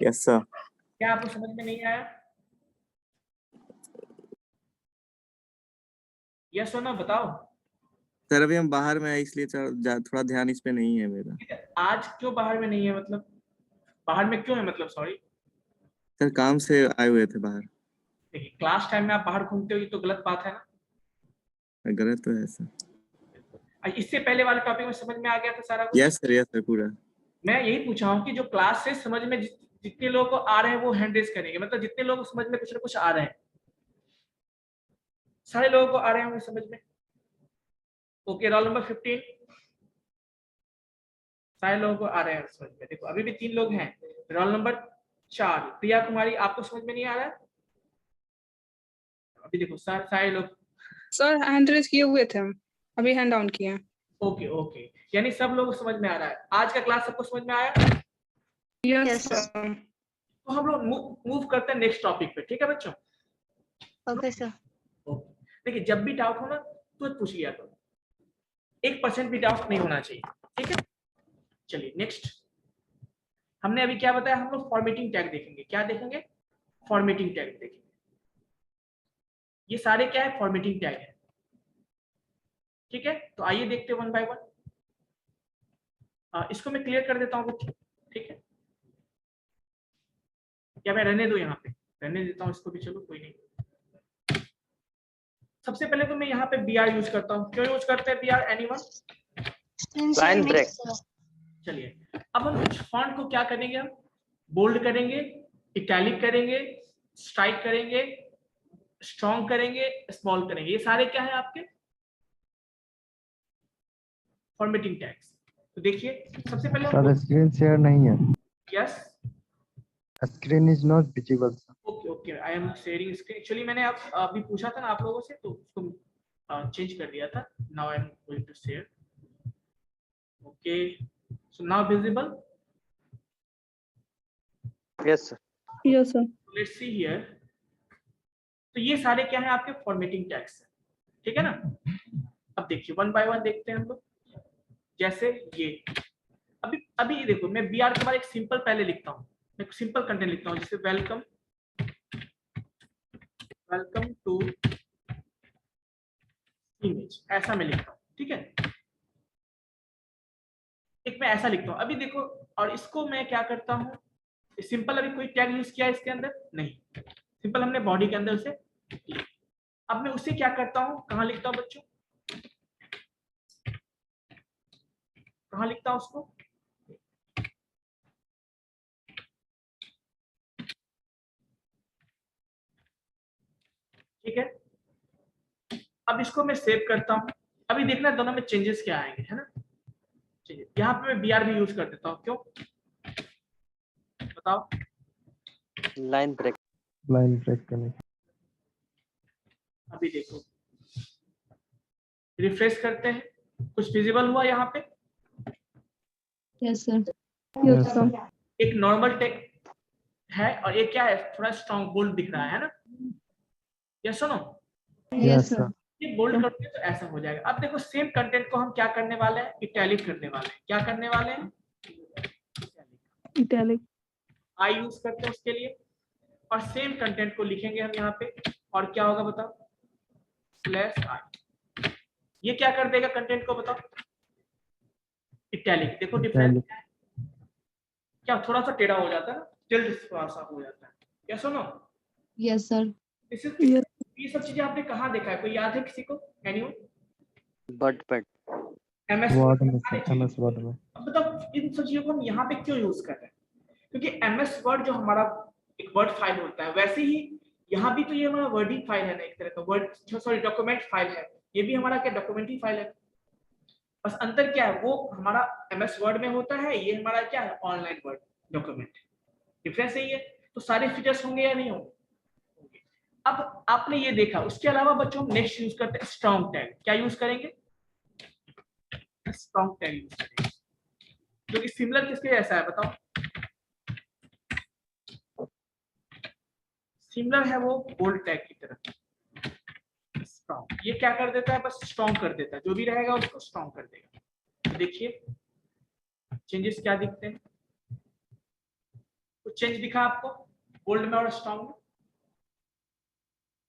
यस सर। क्या आपको समझ में नहीं आया? यस और नो बताओ। सर अभी हम बाहर में है इसलिए थोड़ा ध्यान इस पे नहीं है मेरा। आज क्यों बाहर में नहीं है, मतलब बाहर में क्यों है, मतलब सॉरी। सर काम से आए हुए थे बाहर। देखिए क्लास टाइम में आप बाहर घूमते हो, ये तो गलत बात है ना। गलत तो है सर। इससे पहले वाले टॉपिक में समझ में आ गया था सारा कुछ। यस सर पूरा। मैं यही पूछा हूँ कि जो क्लास से समझ में जितने लोगों को आ रहे हैं वो हैंड रेज करेंगे, मतलब जितने लोगों को समझ में कुछ ना कुछ आ रहे हैं, सारे लोगों को आ रहे होंगे समझ में। ओके, रोल नंबर 15, सारे लोगों को आ रहे हैं समझ में। देखो अभी भी 3 लोग हैं। रोल नंबर 4 प्रिया कुमारी, आपको समझ में नहीं आ रहा है? अभी देखो सारे लोग। सर हैंड रेज किए हुए थे हम, अभी हैंड डाउन किए हैं। ओके ओके, यानी सब लोगों को समझ में आ रहा है। आज का क्लास सबको समझ में आया? Yes sir. तो हम लोग मूव करते हैं नेक्स्ट टॉपिक पे, ठीक है बच्चों? Okay sir. देखिए जब भी डाउट हो ना तो पूछ लिया करो, 1% भी डाउट नहीं होना चाहिए, ठीक है? चलिए नेक्स्ट, हमने अभी क्या बताया, हम लोग फॉर्मेटिंग टैग देखेंगे। क्या देखेंगे? फॉर्मेटिंग टैग देखेंगे। ये सारे क्या है? फॉर्मेटिंग टैग है, ठीक है? तो आइए देखते हैं वन बाय वन। इसको मैं क्लियर कर देता हूँ बच्चों, ठीक है? या मैं रहने दो, यहाँ पे रहने देता हूँ इसको भी, चलो कोई नहीं। सबसे पहले तो मैं यहाँ पे br यूज करता हूँ। क्यों यूज करते हैं br, एनीवन? Line break. चलिए अब हम कुछ फॉन्ट को क्या करेंगे, हम बोल्ड करेंगे, इटैलिक करेंगे, स्ट्राइक करेंगे, स्ट्रॉन्ग करेंगे, स्मॉल करेंगे। ये सारे क्या है आपके फॉर्मेटिंग टैग्स। तो देखिए सबसे पहले सर स्क्रीन शेयर नहीं है। Yes, screen is not visible. Okay okay, I am sharing screen. Actually मैंने अभी पूछा था ना आप लोगों से, तो उसको चेंज कर दिया था। Now I am going to share. Okay, so now visible. Yes sir. Yes sir. Let's see here. तो ये सारे क्या है आपके फॉर्मेटिंग टैग्स, ठीक है ना? अब देखिए वन बाय वन देखते हैं हम लोग। जैसे ये अभी देखो, मैं br के बाद एक सिंपल पहले लिखता हूँ, मैं सिंपल कंटेंट लिखता हूँ, जैसे वेलकम टू इमेज, ऐसा मैं लिखता हूँ, ठीक है? एक मैं ऐसा लिखता हूँ। अभी देखो, और इसको मैं क्या करता हूँ, सिंपल अभी कोई टैग यूज किया इसके अंदर नहीं, सिंपल हमने बॉडी के अंदर से लिया। अब मैं उसे क्या करता हूँ, कहाँ लिखता हूँ बच्चों, कहाँ लिखता हूँ उसको? ठीक है, अब इसको मैं सेव करता हूँ। अभी देखना दोनों में चेंजेस क्या आएंगे, है ना? चलिए यहाँ पे मैं br भी यूज कर देता हूँ। क्यों बताओ? Line break. लाइन ब्रेक करने। अभी देखो, रिफ्रेश करते हैं, कुछ विजिबल हुआ यहाँ पे? Yes sir. Yes sir. एक नॉर्मल टेक्स्ट है और एक क्या है, थोड़ा स्ट्रॉन्ग बोल्ड दिख रहा है ना? या सुनो, यस सर। ये बोल्ड करते हैं तो ऐसा हो जाएगा। अब देखो सेम कंटेंट को हम क्या करने वाले हैं, इटैलिक करने वाले हैं। क्या करने वाले हैं? इटैलिक। आई यूज करते हैं उसके लिए, और सेम कंटेंट को लिखेंगे हम यहाँ पे, और क्या होगा बताओ? /i। ये क्या कर देगा कंटेंट को, बताओ? इटैलिक। देखो डिफरेंस क्या है? क्या थोड़ा सा टेढ़ा हो जाता है ना, टिल्ट थोड़ा सा हो जाता है। क्या सुनो, यस सर। ये सब चीजें आपने कहाँ देखा है, कोई याद है किसी को? Anyone? But pad. MS word word में सारे सर, MS वर्ड में। अब बताओ इन सब चीजों को हम यहाँ पे क्यों यूज कर रहे हैं? क्योंकि MS वर्ड जो हमारा एक वर्ड फाइल होता है, वैसे ही यहाँ भी तो ये हमारा वर्डिंग फाइल है ना, एक तरह का वर्ड, सॉरी डॉक्यूमेंट फाइल है। ये भी हमारा क्या डॉक्यूमेंट्री फाइल है। बस अंतर क्या है, वो हमारा MS वर्ड में होता है, ये हमारा क्या है, ऑनलाइन वर्ड डॉक्यूमेंट। डिफरेंस यही है। तो सारे फीचर्स होंगे या नहीं होंगे? अब आपने ये देखा, उसके अलावा बच्चों हम नेक्स्ट यूज करते हैं स्ट्रॉन्ग टैग। क्या यूज करेंगे? स्ट्रॉन्ग टैग यूज करेंगे, जो कि सिमिलर किसके जैसा है बताओ? सिमिलर है वो बोल्ड टैग की तरह। स्ट्रॉन्ग ये क्या कर देता है, बस स्ट्रॉन्ग कर देता है, जो भी रहेगा उसको स्ट्रॉन्ग कर देगा। तो देखिए चेंजेस क्या दिखते हैं, कुछ चेंज दिखा आपको बोल्ड में और स्ट्रॉन्ग में?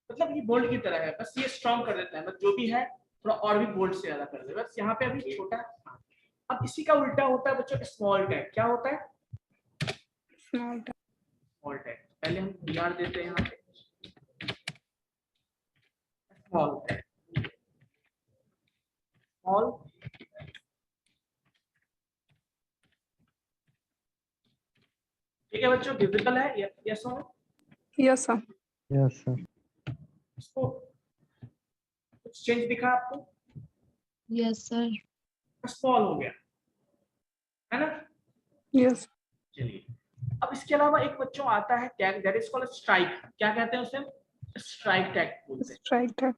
मतलब ये बोल्ड की तरह है, बस ये स्ट्रॉन्ग कर देता है, बस जो भी है थोड़ा और भी बोल्ड से ज्यादा कर दे, बस यहाँ पे अभी छोटा है। हाँ। अब इसी का उल्टा होता है बच्चों स्मॉल टैग। क्या होता है Small tag. Small tag? पहले हम BR देते हैं यहाँ पे स्मॉल टैग, स्मॉल ठीक है बच्चों, विजिबल है यस और no? Yes, sir. Yes, sir. इसको कुछ चेंज दिखा आपको? Yes, sir. स्मॉल हो गया है ना? Yes. चलिए अब इसके अलावा एक बच्चों आता है tag that is called strike. क्या कहते हैं उसे? स्ट्राइक टैग बोलते हैं। Strike tag.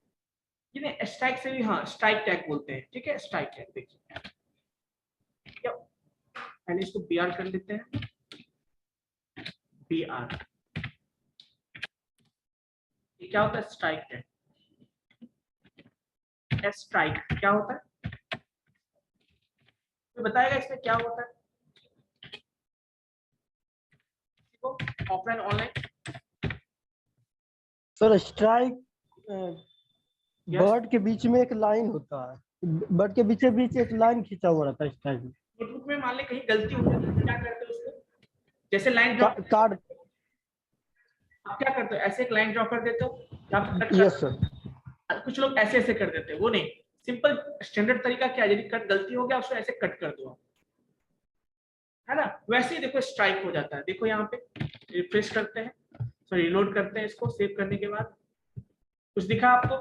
ये नहीं स्ट्राइक से भी हाँ स्ट्राइक टैग बोलते हैं। ठीक है स्ट्राइक टैग देखिए क्या, पहले इसको BR कर लेते हैं BR। ये क्या होता है स्ट्राइक टैग? स्ट्राइक क्या होता है तो बताएगा इसमें क्या होता है? Offline online sir strike bird के बीच में एक लाइन होता है, बर्ड के बीच एक लाइन खींचा हुआ रहता है स्ट्राइक में। नोटबुक में मान ले कहीं गलती हो जाती है क्या करते हो उसको? जैसे लाइन ड्रॉ कार्ड आप क्या करते हो? ऐसे एक लाइन ड्रॉ कर देते हो या फिर कट यस सर। कुछ लोग ऐसे ऐसे कर देते हैं, वो नहीं, सिंपल स्टैंडर्ड तरीका क्या है, यदि कट गलती हो गया उसको ऐसे कट कर दो है ना। वैसे ही देखो स्ट्राइक हो जाता है। देखो यहाँ पे रिफ्रेश करते हैं, सॉरी रिलोड करते हैं इसको सेव करने के बाद, कुछ दिखा आपको?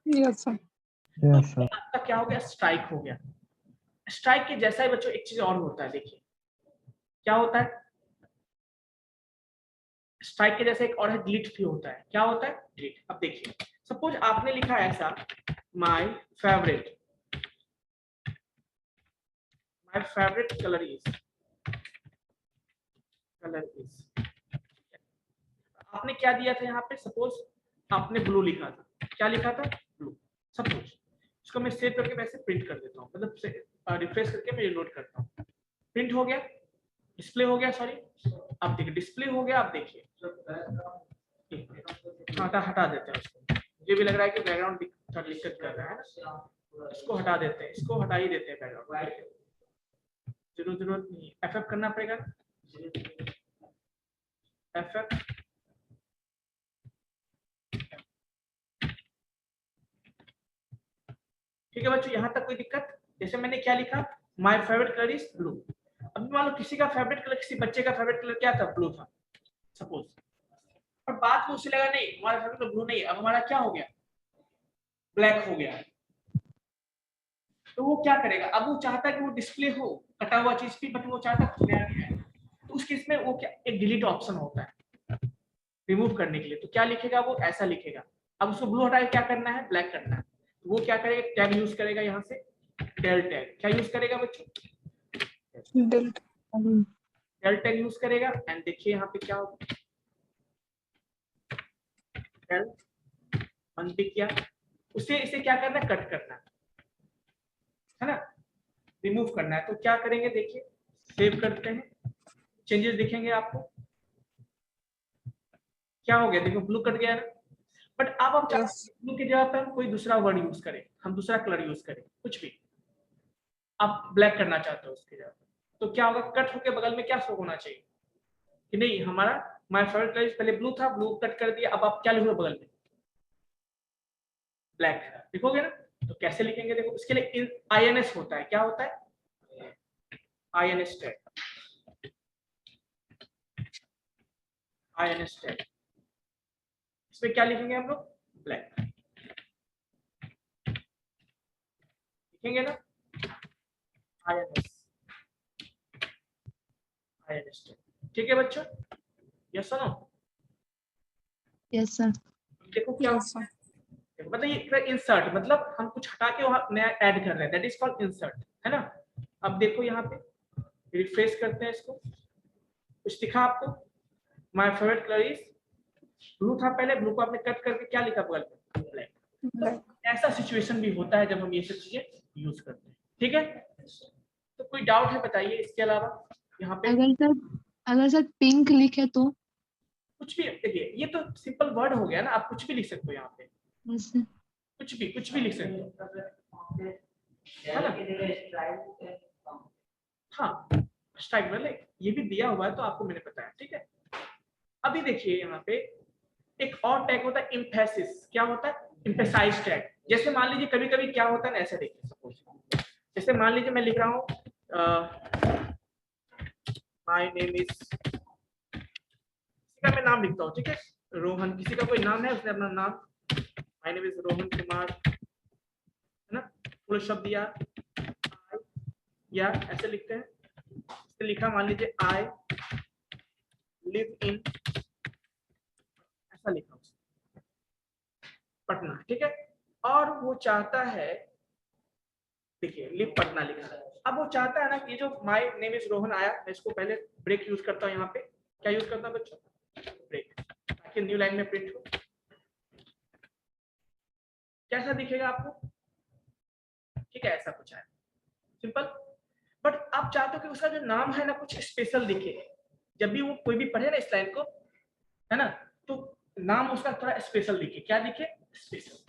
Yes, sir. Yes, sir. आपका क्या हो गया? स्ट्राइक हो गया। स्ट्राइक के जैसा ही बच्चों एक चीज और होता है, देखिए क्या होता है स्ट्राइक के जैसे एक और है डिलीट भी होता है। क्या होता है? डिलीट। अब देखिए सपोज आपने लिखा ऐसा माय फेवरेट कलर इज आपने क्या दिया था यहाँ पे? सपोज आपने ब्लू लिखा था। क्या लिखा था? ब्लू। सपोज इसको मैं सेव करके वैसे प्रिंट कर देता हूँ, मतलब रिफ्रेश करके मैं रिलोड करता हूँ, प्रिंट हो गया, डिस्प्ले हो गया, सॉरी अब देखिए डिस्प्ले हो गया। आप देखिए हटा देते हैं उसको, मुझे भी लग रहा है कि बैकग्राउंड दिक्कत कर रहा है, इसको हटा देते हैं, इसको हटा ही देते हैं बैकग्राउंड, जरूरत नहीं। FF करना पड़ेगा, FF ठीक है बच्चों, यहाँ तक कोई दिक्कत? जैसे मैंने क्या लिखा my favourite colour is blue. अभी मान लो किसी का फेवरेट कलर, किसी बच्चे का फेवरेट कलर क्या था? ब्लू था सपोज, और बात में उसे लगा नहीं हमारा फेवरेट कलर ब्लू नहीं, अब हमारा क्या हो गया? ब्लैक हो गया। तो वो क्या करेगा? अब वो चाहता है कि वो डिस्प्ले हो कटा हुआ चीज भी, बट वो चाहता है कुछ नया है, तो उस केस में वो क्या एक डिलीट ऑप्शन होता है रिमूव करने के लिए। तो क्या लिखेगा वो? ऐसा लिखेगा। अब उसको ब्लू हटा के क्या करना है? ब्लैक करना है। तो वो क्या करेगा? टैग यूज करेगा यहाँ से, डेल टैग। क्या यूज करेगा बच्चों? Del. डेल टैग यूज करेगा। एंड देखिए यहाँ पे क्या होगा, डेल बंद भी किया, उसे इसे क्या करना है? कट करना है ना, रिमूव करना है। तो क्या करेंगे देखिए, सेव करते हैं, चेंजेस दिखेंगे आपको। क्या हो गया? देखो ब्लू कट गया ना। बट अब आप Yes. ब्लू की जगह पर हम कोई दूसरा वर्ड यूज करें, हम दूसरा कलर यूज करें, कुछ भी आप ब्लैक करना चाहते हो उसकी जगह, तो क्या होगा? कट होके बगल में क्या शो होना चाहिए कि नहीं हमारा माय फेवरेट कलर पहले ब्लू था, ब्लू कट कर दिया, अब आप क्या लिखोगे बगल में? ब्लैक लिखोगे ना। तो कैसे लिखेंगे देखो, इसके लिए INS होता है। क्या होता है? INS tag, INS tag. इसमें क्या लिखेंगे हम लोग? ब्लैक लिखेंगे ना, INS टैग। ठीक है बच्चों, यस और नो? Yes, sir. देखो क्या Yes, sir. मतलब ये इंसर्ट, मतलब हम कुछ हटा के वहां नया ऐड कर रहे हैं, दैट इज कॉल्ड इंसर्ट, है ना। अब देखो यहाँ पे रिफ्रेश करते हैं इसको, कुछ दिखा आपको? My favourite colour is blue था पहले, ब्लू को आपने कट करके क्या लिखा बगल में? ब्लैक। Black. ऐसा सिचुएशन भी होता है जब हम ये सब चीजें यूज करते हैं। ठीक है, तो कोई डाउट है बताइए इसके अलावा यहाँ पे? अगर सर पिंक लिखे तो? कुछ भी देखिए, ये तो सिंपल वर्ड हो गया ना, आप कुछ भी लिख सकते हो यहाँ पे, Yes, sir. कुछ भी लिख सकते हो, है ना? हाँ, स्ट्राइक वाले ये भी दिया हुआ है तो आपको मैंने बताया, ठीक है। अभी देखिए यहाँ पे एक और टैग होता है एम्फेसिस। क्या होता है? Emphasize tag. जैसे मान लीजिए कभी कभी क्या होता है ना, ऐसे देखिए सपोज, जैसे मान लीजिए मैं लिख रहा हूँ माय नेम इज, किसी का मैं नाम लिखता हूँ, ठीक है, रोहन, किसी का कोई नाम है, उसने अपना नाम my name is Rohan Kumar, है ना, पूरा शब्द दिया, या ऐसे लिखते हैं, इसने लिखा मान लीजिए आई लिव इन, ऐसा लिखा पटना, ठीक है। और वो चाहता है, देखिए लिव पटना लिखा है, अब वो चाहता है ना कि जो माय नेम इज रोहन आया, मैं इसको पहले ब्रेक यूज करता हूँ, यहाँ पे क्या यूज करता हूँ बच्चों? ब्रेक, ताकि न्यू लाइन में प्रिंट हो। कैसा दिखेगा आपको? ठीक है, ऐसा कुछ है, सिंपल। बट आप चाहते हो कि उसका जो नाम है ना कुछ स्पेशल दिखे, जब भी वो कोई भी पढ़े ना इस लाइन को, है ना, तो नाम उसका थोड़ा स्पेशल दिखे। क्या दिखे? स्पेशल।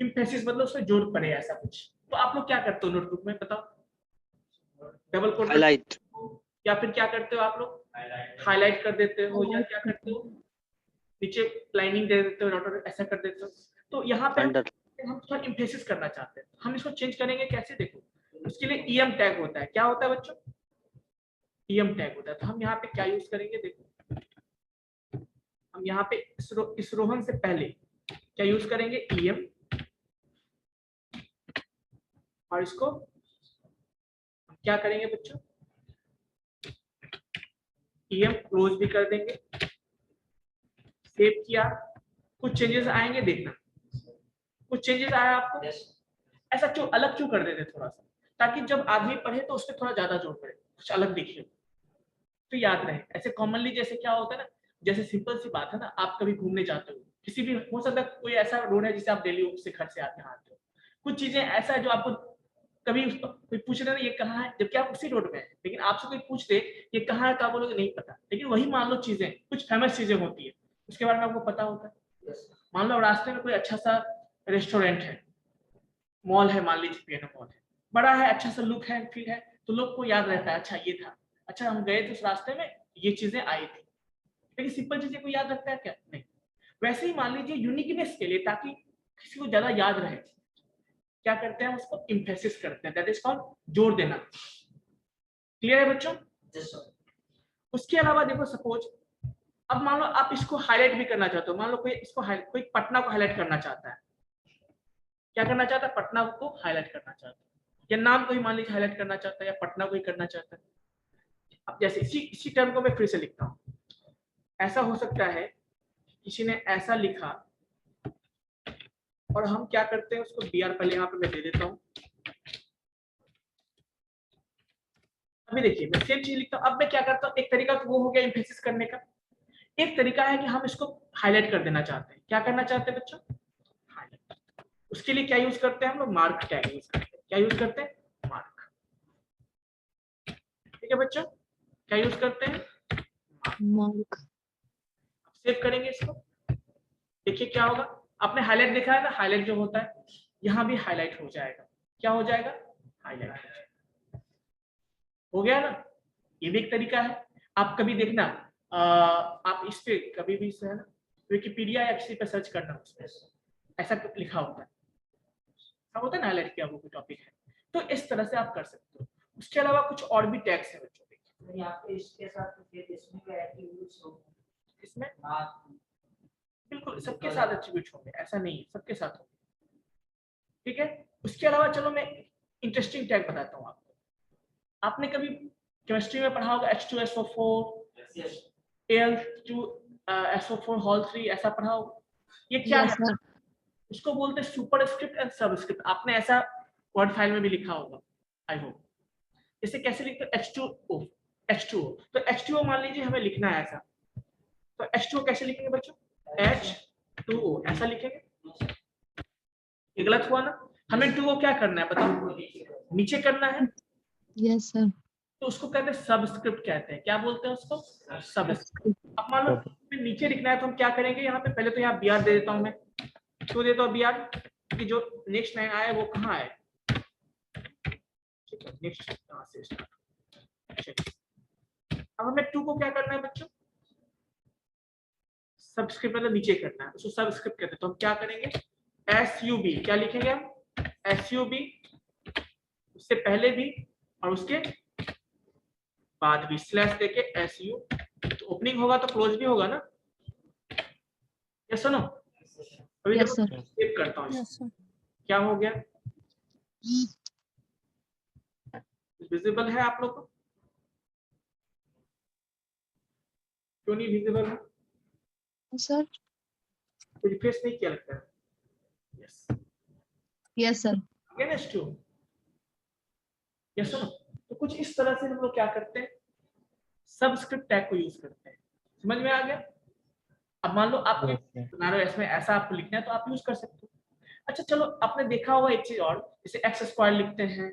एम्फेसिस मतलब उसमें जोर पड़े, ऐसा कुछ। तो आप लोग क्या करते हो नोटबुक में, बताओ? डबल कोट हाईलाइट, या फिर क्या करते हो आप लोग? हाईलाइट कर देते हो, या क्या करते हो, नीचे लाइनिंग दे देते हो, डॉट ऐसा कर देते हो। तो यहाँ पे अंडर, हम थोड़ा एम्फेसिस करना चाहते हैं, हम इसको चेंज करेंगे कैसे? देखो, उसके लिए ईएम टैग होता है। क्या होता है बच्चों? ईएम टैग होता है। तो हम यहाँ पे क्या यूज करेंगे? देखो, हम यहाँ पे इस रोहन से पहले क्या यूज करेंगे? ईएम, और इसको हम क्या करेंगे बच्चों? ईएम क्लोज भी कर देंगे। सेव किया, कुछ चेंजेस आएंगे, देखना कुछ चेंजेस आया आपको। ऐसा क्यों अलग क्यों कर देते थोड़ा सा, ताकि जब आदमी पढ़े तो उस पर थोड़ा ज्यादा जोर पड़े, कुछ अलग दिखे तो याद रहे। ऐसे कॉमनली जैसे क्या होता है ना, जैसे सिंपल सी बात है ना, आप कभी घूमने जाते हो, किसी भी हो सकता है कोई ऐसा रोड है जिसे आप डेली से घर से आते हो, कुछ चीजें ऐसा है जो आपको कभी कोई पूछ रहे ना ये कहाँ है, जबकि आप उसी रोड में है, लेकिन आपसे कोई पूछ दे ये कहाँ है तो आप बोलोगे नहीं पता। लेकिन वही मान लो चीजें, कुछ फेमस चीजें होती है, उसके बारे में आपको पता होता है। मान लो रास्ते में कोई अच्छा सा रेस्टोरेंट है, मॉल है, मान लीजिए पियानो मॉल है, बड़ा है, अच्छा सा लुक है, फील है, तो लोग को याद रहता है, अच्छा ये था, अच्छा हम गए थे उस रास्ते में, ये चीजें आई थी। लेकिन सिंपल चीजें कोई याद रखता है क्या? नहीं। वैसे ही मान लीजिए यूनिकनेस के लिए, ताकि किसी को ज्यादा याद रहे, क्या करते हैं? उसको एम्फेसिस करते हैं, दैट इज कॉल्ड जोर देना। क्लियर है बच्चों? उसके अलावा देखो, सपोज अब मान लो आप इसको हाईलाइट भी करना चाहते हो, मान लो कोई पटना को हाईलाइट करना चाहता है, क्या करना चाहता है? पटना को हाईलाइट करना चाहता है, या नाम को ही मान लीजिए हाईलाइट करना चाहता है, या पटना को ही करना चाहता है। अब जैसे इसी टर्म को मैं फिर से लिखता हूँ, ऐसा हो सकता है किसी ने ऐसा लिखा और हम क्या करते हैं उसको BR पहले यहाँ पे मैं दे देता हूँ। अभी देखिए मैं सेम चीज लिखता हूँ, अब मैं क्या करता हूँ, एक तरीका तो वो हो गया एम्फेसिस करने का, एक तरीका है कि हम इसको हाईलाइट कर देना चाहते हैं। क्या करना चाहते हैं बच्चों? हाईलाइट। उसके लिए क्या यूज करते हैं हम लोग? मार्क टैग यूज करते हैं। क्या यूज करते हैं? मार्क। ठीक है बच्चों, क्या यूज करते हैं? मार्क। सेव करेंगे इसको, देखिए क्या होगा। आपने हाईलाइट देखा है ना, हाईलाइट जो होता है यहाँ भी हाईलाइट हो जाएगा। क्या हो जाएगा? हाईलाइट हो गया ना। ये भी एक तरीका है। आप कभी देखना, आप इस पे कभी भी है ना, विकिपीडिया या किसी पे सर्च करना, उसमें ऐसा कुछ लिखा होता है, सब होता है ना, हाईलाइट किया वो कोई टॉपिक है, तो इस तरह से आप कर सकते हो। उसके अलावा कुछ और भी टैग्स है बच्चों के, इसमें बिल्कुल सबके साथ एट्रीब्यूट होंगे, ऐसा नहीं है, सबके साथ होंगे। ठीक है, उसके अलावा चलो मैं इंटरेस्टिंग टैग बताता हूँ आपको। आपने कभी केमिस्ट्री में पढ़ा होगा H2SO4, Al2SO4 होल 3, ऐसा पढ़ा होगा। ये क्या Yes, है? sir. उसको बोलते हैं सुपरस्क्रिप्ट एंड सबस्क्रिप्ट। आपने ऐसा वर्ड फाइल में भी लिखा होगा, आई होप। इसे कैसे लिखते हैं? H2O। तो H2O मान लीजिए हमें लिखना है ऐसा, तो H2O कैसे लिखेंगे बच्चों? H2O ऐसा लिखेंगे। ये गलत हुआ ना, हमें 2O क्या करना है बताओ? नीचे करना है, Yes, sir. तो उसको कहते हैं सबस्क्रिप्ट कहते हैं। क्या बोलते हैं उसको? सबस्क्रिप्ट। अब मान लो नीचे लिखना है तो हम क्या करेंगे? यहाँ पे पहले तो यहाँ BR दे देता हूँ मैं, क्यों देता हूँ BR? क्योंकि जो नेक्स्ट लाइन आया वो कहाँ है, ठीक है, नेक्स्ट कहाँ से स्टार्ट। अब हमें 2 को क्या करना है बच्चों, सबस्क्रिप्ट मतलब नीचे करना है, उसको सबस्क्रिप्ट कहते हैं। तो हम क्या करेंगे, SUB क्या लिखेंगे हम, SUB उससे पहले भी और उसके बाद भी स्लैश देके SU, तो ओपनिंग होगा तो क्लोज भी होगा ना, यस सुनो। अभी Yes, देखो sir. सेव करता हूँ, Yes, sir. क्या हो गया, विजिबल है आप लोग को, क्यों नहीं विजिबल है, Sir. रिफ्रेश नहीं किया लगता है, yes Yes, sir. Again S2, yes सुनो। तो कुछ इस तरह से हम लोग क्या करते हैं, सबस्क्रिप्ट टैग को यूज करते हैं, समझ में आ गया। अब मान लो आपको Yes, sir. सिनेरियो इसमें ऐसा आपको लिखना है तो आप यूज कर सकते हो। अच्छा चलो, आपने देखा होगा एक चीज और, जैसे एक्स स्क्वायर लिखते हैं,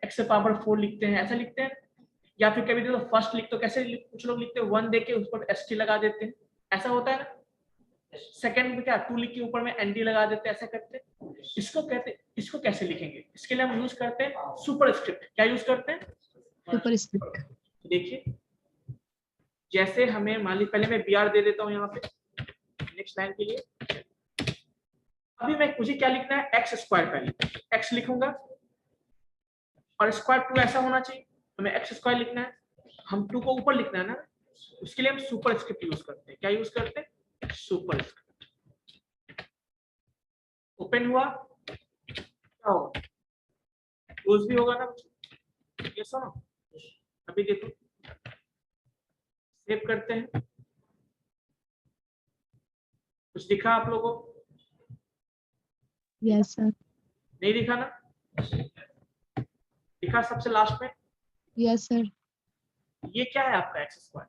एक्स पावर 4 लिखते हैं, ऐसा लिखते हैं, या फिर कभी तो फर्स्ट लिखते हो, कैसे कुछ लोग लिखते हैं 1 देके उस पर ST लगा देते हैं, ऐसा होता है ना। सेकंड में क्या 2 लिख के ऊपर में ND लगा देते हैं, ऐसा करते हैं। इसको कहते हैं, इसको कैसे लिखेंगे, इसके लिए हम यूज करते हैं सुपरस्क्रिप्ट। क्या यूज करते हैं, Superscript. देखिए जैसे हमें मान ली, पहले मैं BR दे देता हूँ यहाँ पे नेक्स्ट लाइन के लिए। अभी मैं मुझे क्या लिखना है, एक्स स्क्वायर, पहले x लिखूंगा और स्क्वायर 2 ऐसा होना चाहिए, तो मैं एक्स स्क्वायर लिखना है, हम 2 को ऊपर लिखना है ना, उसके लिए हम सुपरस्क्रिप्ट यूज करते हैं। क्या यूज करते हैं, सुपरस्क्रिप्ट। ओपन हुआ, क्या होगा, क्लोज भी होगा ना, ये सुनो। अभी देखो सेव करते हैं, कुछ दिखा आप लोगों को, Yes, sir. नहीं दिखा ना, दिखा सबसे लास्ट में। Yes, sir. ये क्या है आपका एक्स स्क्वायर।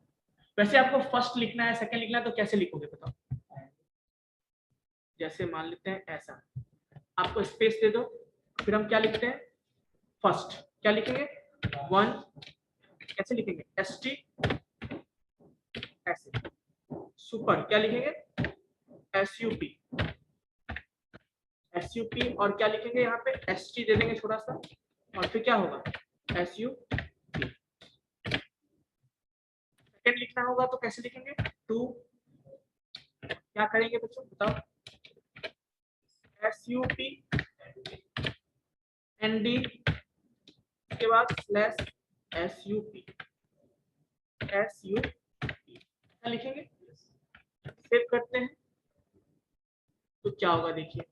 वैसे आपको फर्स्ट लिखना है, सेकंड लिखना है, तो कैसे लिखोगे बताओ। जैसे मान लेते हैं ऐसा, आपको स्पेस दे दो, फिर हम क्या लिखते हैं, फर्स्ट क्या लिखेंगे 1, कैसे लिखेंगे ST, ऐसे। सुपर क्या लिखेंगे SUP, SUP, और क्या लिखेंगे यहाँ पे ST दे देंगे छोटा सा, और फिर क्या होगा SUP। सेकंड लिखना होगा तो कैसे लिखेंगे 2, क्या करेंगे बच्चों बताओ, SUP ND के बाद स्लैश SUP, क्या लिखेंगे, सेव करते हैं, तो क्या होगा देखिए,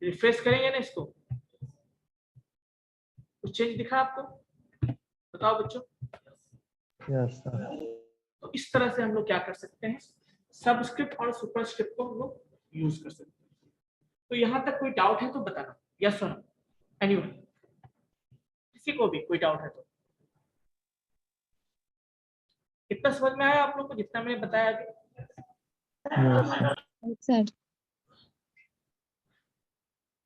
रिफ्रेश करेंगे ना इसको, कुछ चेंज दिखा आपको, बताओ बच्चों। Yes, sir. तो इस तरह से हम लोग क्या कर सकते हैं, सबस्क्रिप्ट और सुपरस्क्रिप्ट को हम लोग यूज कर सकते हैं। तो यहां तक कोई डाउट है तो बताना, यस और नो, एनीवन, किसी को भी कोई डाउट है तो। कितना समझ में आया आप लोग को जितना मैंने बताया अभी, Yes, sir. Yes, sir.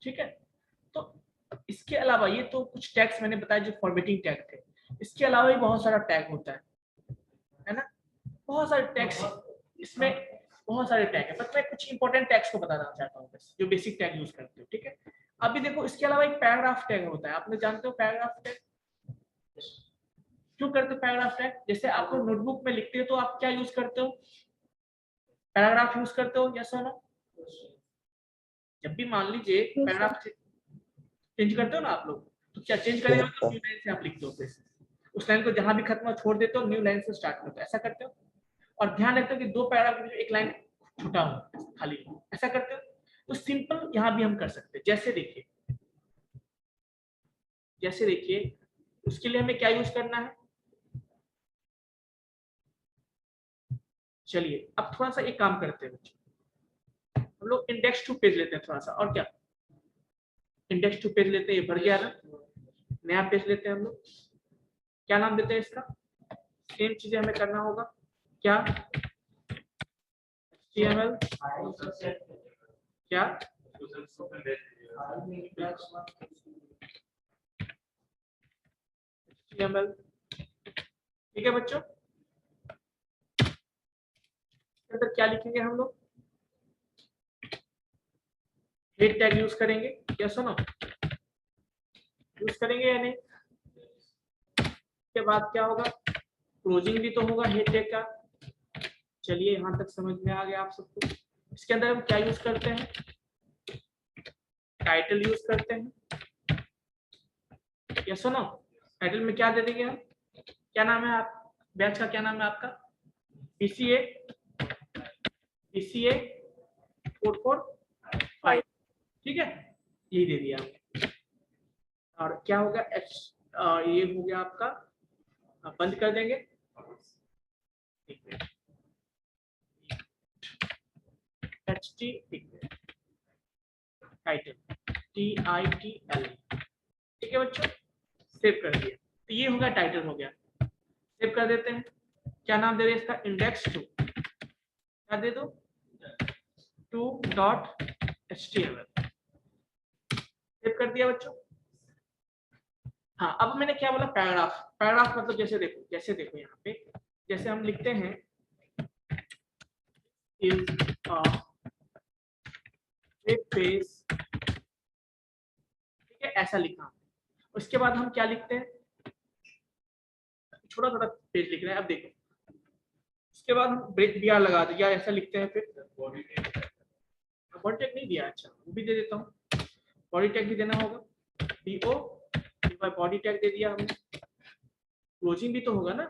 ठीक है। तो इसके अलावा ये तो कुछ टैग्स मैंने बताया जो फॉर्मेटिंग टैग थे, इसके अलावा भी बहुत सारा टैग होता है ना, बहुत सारे टैग्स, इसमें बहुत सारे टैग है, बस मैं कुछ इंपॉर्टेंट टैग्स को बताना चाहता हूँ बस, जो बेसिक टैग यूज करते हो, ठीक है। अभी देखो इसके अलावा एक पैराग्राफ टैग होता है, आपने जानते हो पैराग्राफ टैग, क्यों करते हो पैराग्राफ टैग, जैसे आप लोग नोटबुक में लिखते हो तो आप क्या यूज करते हो, पैराग्राफ यूज करते हो, यस और नो। जब भी मान लीजिए पैराग्राफ चेंज करते हो ना आप लोग, तो क्या चेंज करेंगे तो न्यू लाइन से आप लिखते हो, फिर उस लाइन को जहां भी खत्म हो छोड़ देते हो, न्यू लाइन से स्टार्ट करते हो, ऐसा करते हो। और ध्यान रखते हो कि 2 पैराग्राफ के बीच एक लाइन छूटा हो खाली, ऐसा करते हो। तो सिंपल यहां भी हम कर सकते हैं, जैसे देखिए उसके लिए हमें क्या यूज करना है, चलिए अब थोड़ा सा एक काम करते हैं बच्चों, हम लोग इंडेक्स टू पेज लेते हैं थोड़ा सा, और क्या इंडेक्स टू पेज लेते हैं, ये भर गया ना, नया पेज लेते हैं हम लोग, क्या नाम देते हैं इसका, सेम चीजें हमें करना होगा, क्या HTML, क्या HTML, ठीक है बच्चों। अंदर क्या लिखेंगे हम लोग, हेड टैग यूज करेंगे, क्या सुनो यूज करेंगे या नहीं? उसके बाद क्या होगा, क्लोजिंग भी तो होगा हेड टैग का। चलिए यहाँ तक समझ में आ गया आप सबको। इसके अंदर हम क्या यूज करते हैं, टाइटल यूज करते हैं, या सुनो टाइटल में क्या दे देंगे हम, क्या नाम है आप बैच का, क्या नाम है आपका, PCA 445, ठीक है, यही दे दिया हमने। और क्या होगा ये हो गया आपका, बंद कर देंगे, टाइटल TITL, ठीक है बच्चों, सेव कर दिया। तो ये हो गया टाइटल हो गया, सेव कर देते हैं। क्या नाम दे रहे हैं इसका, इंडेक्स 2, क्या दे दो 2.html, सेव कर दिया बच्चों। हाँ अब मैंने क्या बोला, पैराग्राफ। पैराग्राफ मतलब जैसे देखो यहाँ पे जैसे हम लिखते हैं इज वेब पेज, ठीक है, ऐसा लिखा। उसके बाद हम क्या लिखते हैं, छोटा छोटा पेज लिख रहे हैं, अब देखो उसके बाद हम ब्रेक BR लगा दो या ऐसा लिखते हैं, फिर बॉडी टैग नहीं दिया, अच्छा वो भी दे देता हूँ, बॉडी टैग भी देना होगा, BO बॉडी टैग दे दिया हमने। क्लोजिंग भी तो होगा ना,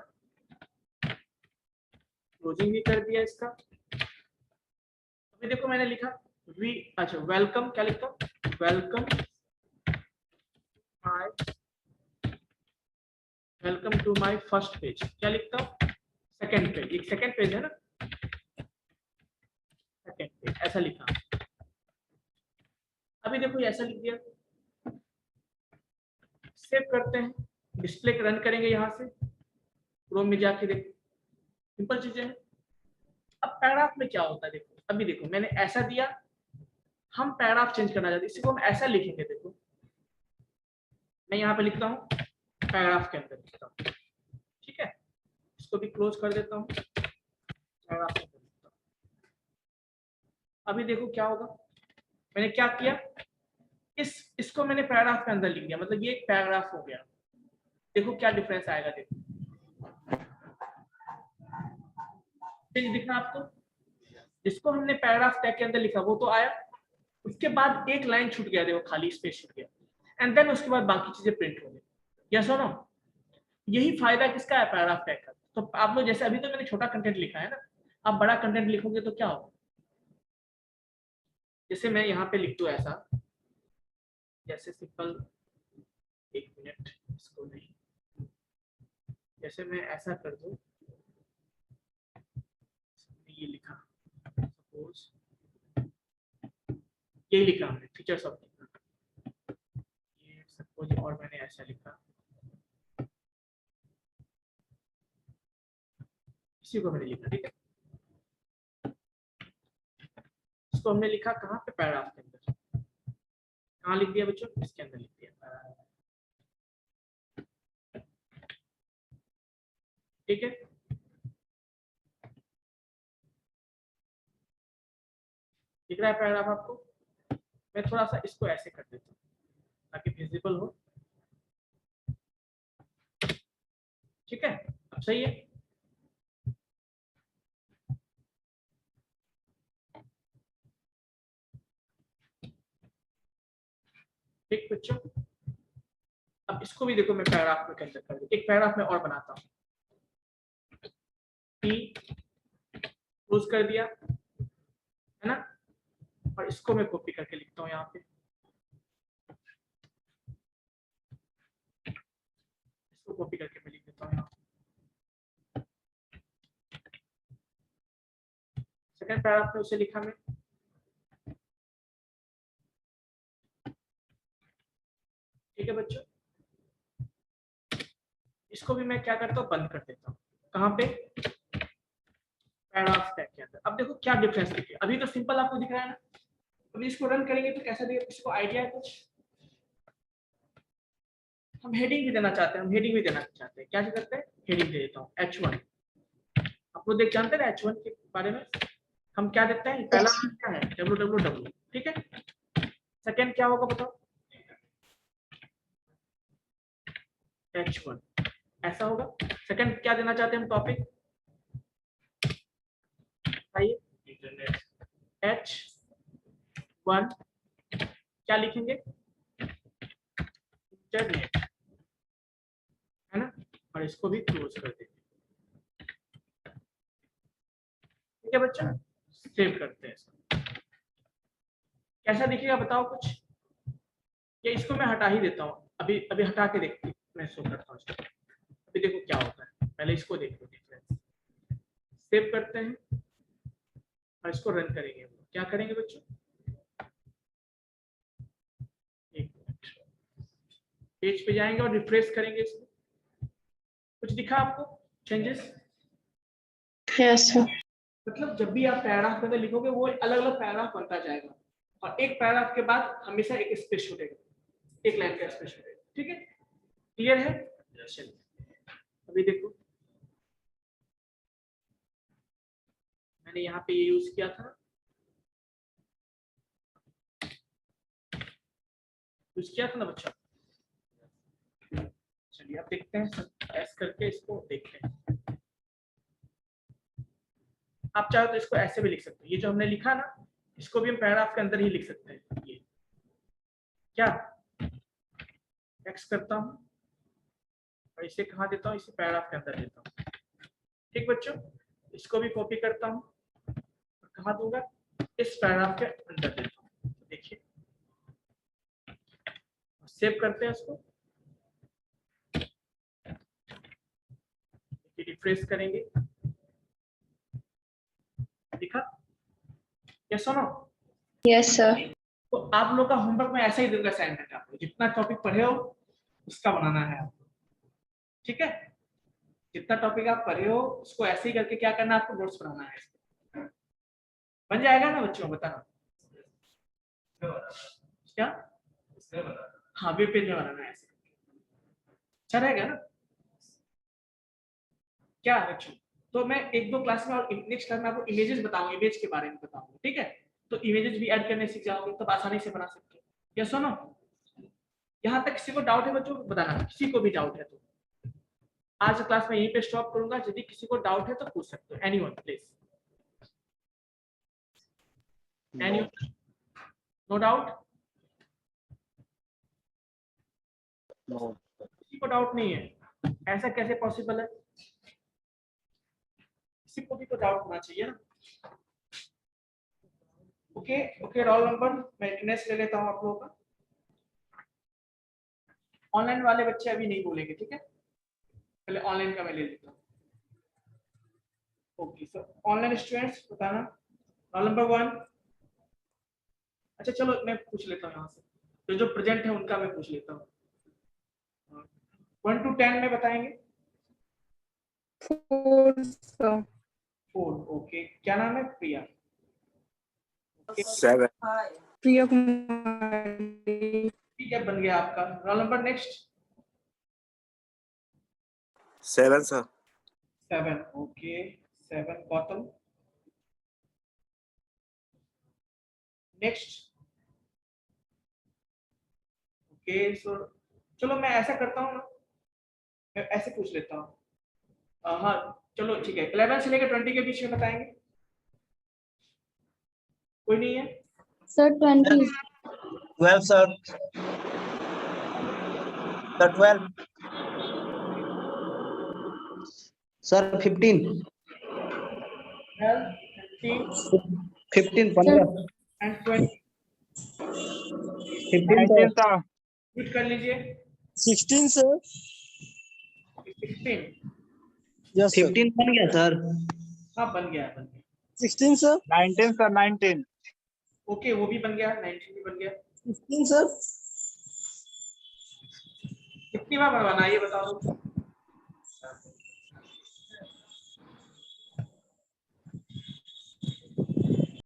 क्लोजिंग भी कर दिया इसका। अभी देखो मैंने लिखा अच्छा वेलकम, क्या लिखता हूँ, welcome to my first page, क्या लिखता हूँ, सेकंड पेज, एक सेकंड पेज है ना, सेकंड पेज ऐसा लिखा। अभी देखो ऐसा लिख दिया, सेव करते हैं, डिस्प्ले रन करेंगे यहाँ से, क्रोम में जाके देखो, सिंपल चीजें हैं। अब पैराग्राफ में क्या होता है, देखो अभी देखो मैंने ऐसा दिया, हम पैराग्राफ चेंज करना चाहते हैं, इसी को हम ऐसा लिखेंगे। देखो मैं यहाँ पे लिखता हूँ, पैराग्राफ के अंदर लिखता हूँ, ठीक है, इसको भी क्लोज कर देता हूँ, पैराग्राफ के अंदर लिखता हूँ। अभी देखो क्या होगा, मैंने क्या किया, इसको मैंने पैराग्राफ के अंदर लिख दिया, मतलब ये एक पैराग्राफ हो गया। देखो क्या डिफरेंस आएगा, देखो चेंज दिखना आपको, जिसको हमने पैराग्राफ टैग के अंदर लिखा वो तो आया, उसके बाद एक लाइन छूट गया, देखो खाली स्पेस छूट गया, एंड देन उसके बाद बाकी चीजें प्रिंट हो गई। यस और नो, यही फायदा किसका है, पैराग्राफ टैग का। तो आप लोग जैसे अभी तो मैंने छोटा कंटेंट लिखा है ना, आप बड़ा कंटेंट लिखोगे तो क्या होगा, जैसे मैं यहाँ पे लिख दूं ऐसा, जैसे सिंपल, एक मिनट इसको नहीं, जैसे मैं ऐसा कर दूं, ये लिखा, सपोज ये लिखा हमने फीचर्स ऑफ, ये सपोज, और मैंने ऐसा लिखा, इसी को मैंने लिखा, ठीक है, इसको हमने लिखा कहाँ पे, पैराग्राफ के अंदर। कहाँ लिख दिया बच्चों, इसके अंदर लिख दिया, ठीक है। दिख रहा है पैराग्राफ आपको, मैं थोड़ा सा इसको ऐसे कर देता हूँ ताकि विजिबल हो, ठीक है, अब सही है। ठीक बच्चों, अब इसको भी देखो मैं पैराग्राफ में कैसे कर दूं, एक पैराग्राफ में और बनाता हूँ, क्लोज कर दिया है ना, और इसको मैं कॉपी करके लिखता हूँ यहाँ पे, इसको कॉपी करके मैं लिख देता हूँ यहाँ, सेकंड पैराग्राफ में उसे लिखा मैं, ठीक है बच्चों। इसको भी मैं क्या करता हूँ, बंद कर देता हूँ, कहाँ पे, पैराग्राफ टैग के अंदर। अब देखो क्या डिफरेंस दिखे, अभी तो सिंपल आपको दिख रहा है ना, अभी इसको रन करेंगे तो कैसा दिखेगा, इसको आइडिया है कुछ, हम हेडिंग भी देना चाहते हैं, क्या करते हैं, हेडिंग दे देता हूँ H1, आप लोग देख जानते हैं H1 के बारे में, हम क्या देते हैं, पहला क्या है www, ठीक है, क्या होगा बताओ? H1 ऐसा होगा। सेकंड क्या देना चाहते हैं हम टॉपिक? आइए इंटरनेट H1 क्या लिखेंगे? इंटरनेट, है ना? और इसको भी क्लोज कर देंगे। ठीक है बच्चा, सेव करते हैं इसको। कैसा दिखेगा बताओ कुछ? या इसको मैं हटा ही देता हूँ, अभी अभी हटा के देखते मैं शो करता हूँ इसको। अभी देखो क्या होता है, पहले इसको देखो डिफरेंस। सेव करते हैं और इसको रन करेंगे। क्या करेंगे बच्चों? एक मिनट, पेज पे जाएंगे और रिफ्रेश करेंगे इसको। कुछ दिखा आपको चेंजेस? Yes sir. मतलब जब भी आप पैराग्राफ के अंदर लिखोगे वो अलग अलग पैराग्राफ बनता जाएगा और एक पैराग्राफ के बाद हमेशा एक स्पेस छूटेगा, एक लाइन का स्पेस छूटेगा। ठीक है, क्लियर है? चलिए अभी देखो, मैंने यहाँ पे ये यूज किया था, ना बच्चा? चलिए अब देखते हैं, ऐसे करके इसको देखते हैं। आप चाहो तो इसको ऐसे भी लिख सकते हो, ये जो हमने लिखा ना इसको भी हम पैराग्राफ के अंदर ही लिख सकते हैं। ये क्या एक्स करता हूँ और इसे कहाँ देता हूँ? इसे पैराग्राफ के अंदर देता हूँ। ठीक बच्चों, इसको भी कॉपी करता हूँ और कहाँ दूंगा? इस पैराग्राफ के अंदर देता हूँ। तो देखिए सेव करते हैं इसको, रिफ्रेश करेंगे। दिखा? यस और नो? Yes sir. तो आप लोग का होमवर्क में ऐसा ही दूंगा असाइनमेंट, आपको जितना टॉपिक पढ़े हो उसका बनाना है आपको। ठीक है, जितना टॉपिक आप पढ़े हो उसको ऐसे ही करके क्या करना है, आपको नोट्स बनाना है। बन जाएगा ना बच्चों? बताना क्या? हाँ, वेब पेज में बनाना है ऐसे। अच्छा रहेगा ना? क्या बच्चों, तो मैं एक दो क्लास में और नेक्स्ट क्लास में आपको इमेजेस बताऊंगा, इमेज के बारे में बताऊंगा। ठीक है, तो इमेजेस भी ऐड करने सीख जाओगे तब आसानी से बना सकते हो। या सुनो, यहाँ तक किसी को डाउट है बच्चों बताना, किसी को भी डाउट है तो। आज क्लास में यहीं पे स्टॉप करूंगा, यदि किसी को डाउट है तो पूछ सकते हो। Anyone please? Anyone? No doubt? No. किसी को डाउट नहीं है? ऐसा कैसे पॉसिबल है? किसी को भी तो डाउट होना चाहिए ना। ओके ओके, रोल नंबर मैं अटेंडेंस ले लेता हूँ आप लोगों का। ऑनलाइन वाले बच्चे अभी नहीं बोलेंगे, ठीक है? पहले ऑनलाइन का मैं ले लेता हूँ। ओके सर, ऑनलाइन स्टूडेंट्स बताना। Roll number 1। अच्छा चलो मैं पूछ लेता हूँ यहाँ से, तो जो प्रेजेंट है उनका मैं पूछ लेता हूँ। 1 to 10 में बताएंगे। 4 सर। 4। ओके, क्या नाम है? प्रिया। 7 प्रिया कुमारी। ठीक है, बन गया आपका roll number. Next 7 sir 7। Okay 7 Gautam. Next okay so चलो मैं ऐसा करता हूँ ना, मैं ऐसे पूछ लेता हूँ। हाँ चलो ठीक है, 11 से लेकर 20 के बीच में बताएंगे। कोई नहीं है? Sir 20 12 sir 12 sir 15 12, 15 15 and 20। 15 sir mute कर लीजिए। 16 सर 16। यस 15 बन गया सर। हाँ बन गया, बन गया। 16 सर 19 सर 19 ओके वो भी बन गया, 19 भी बन गया। 16 सर कितनी बार बनवाना है ये बताओ।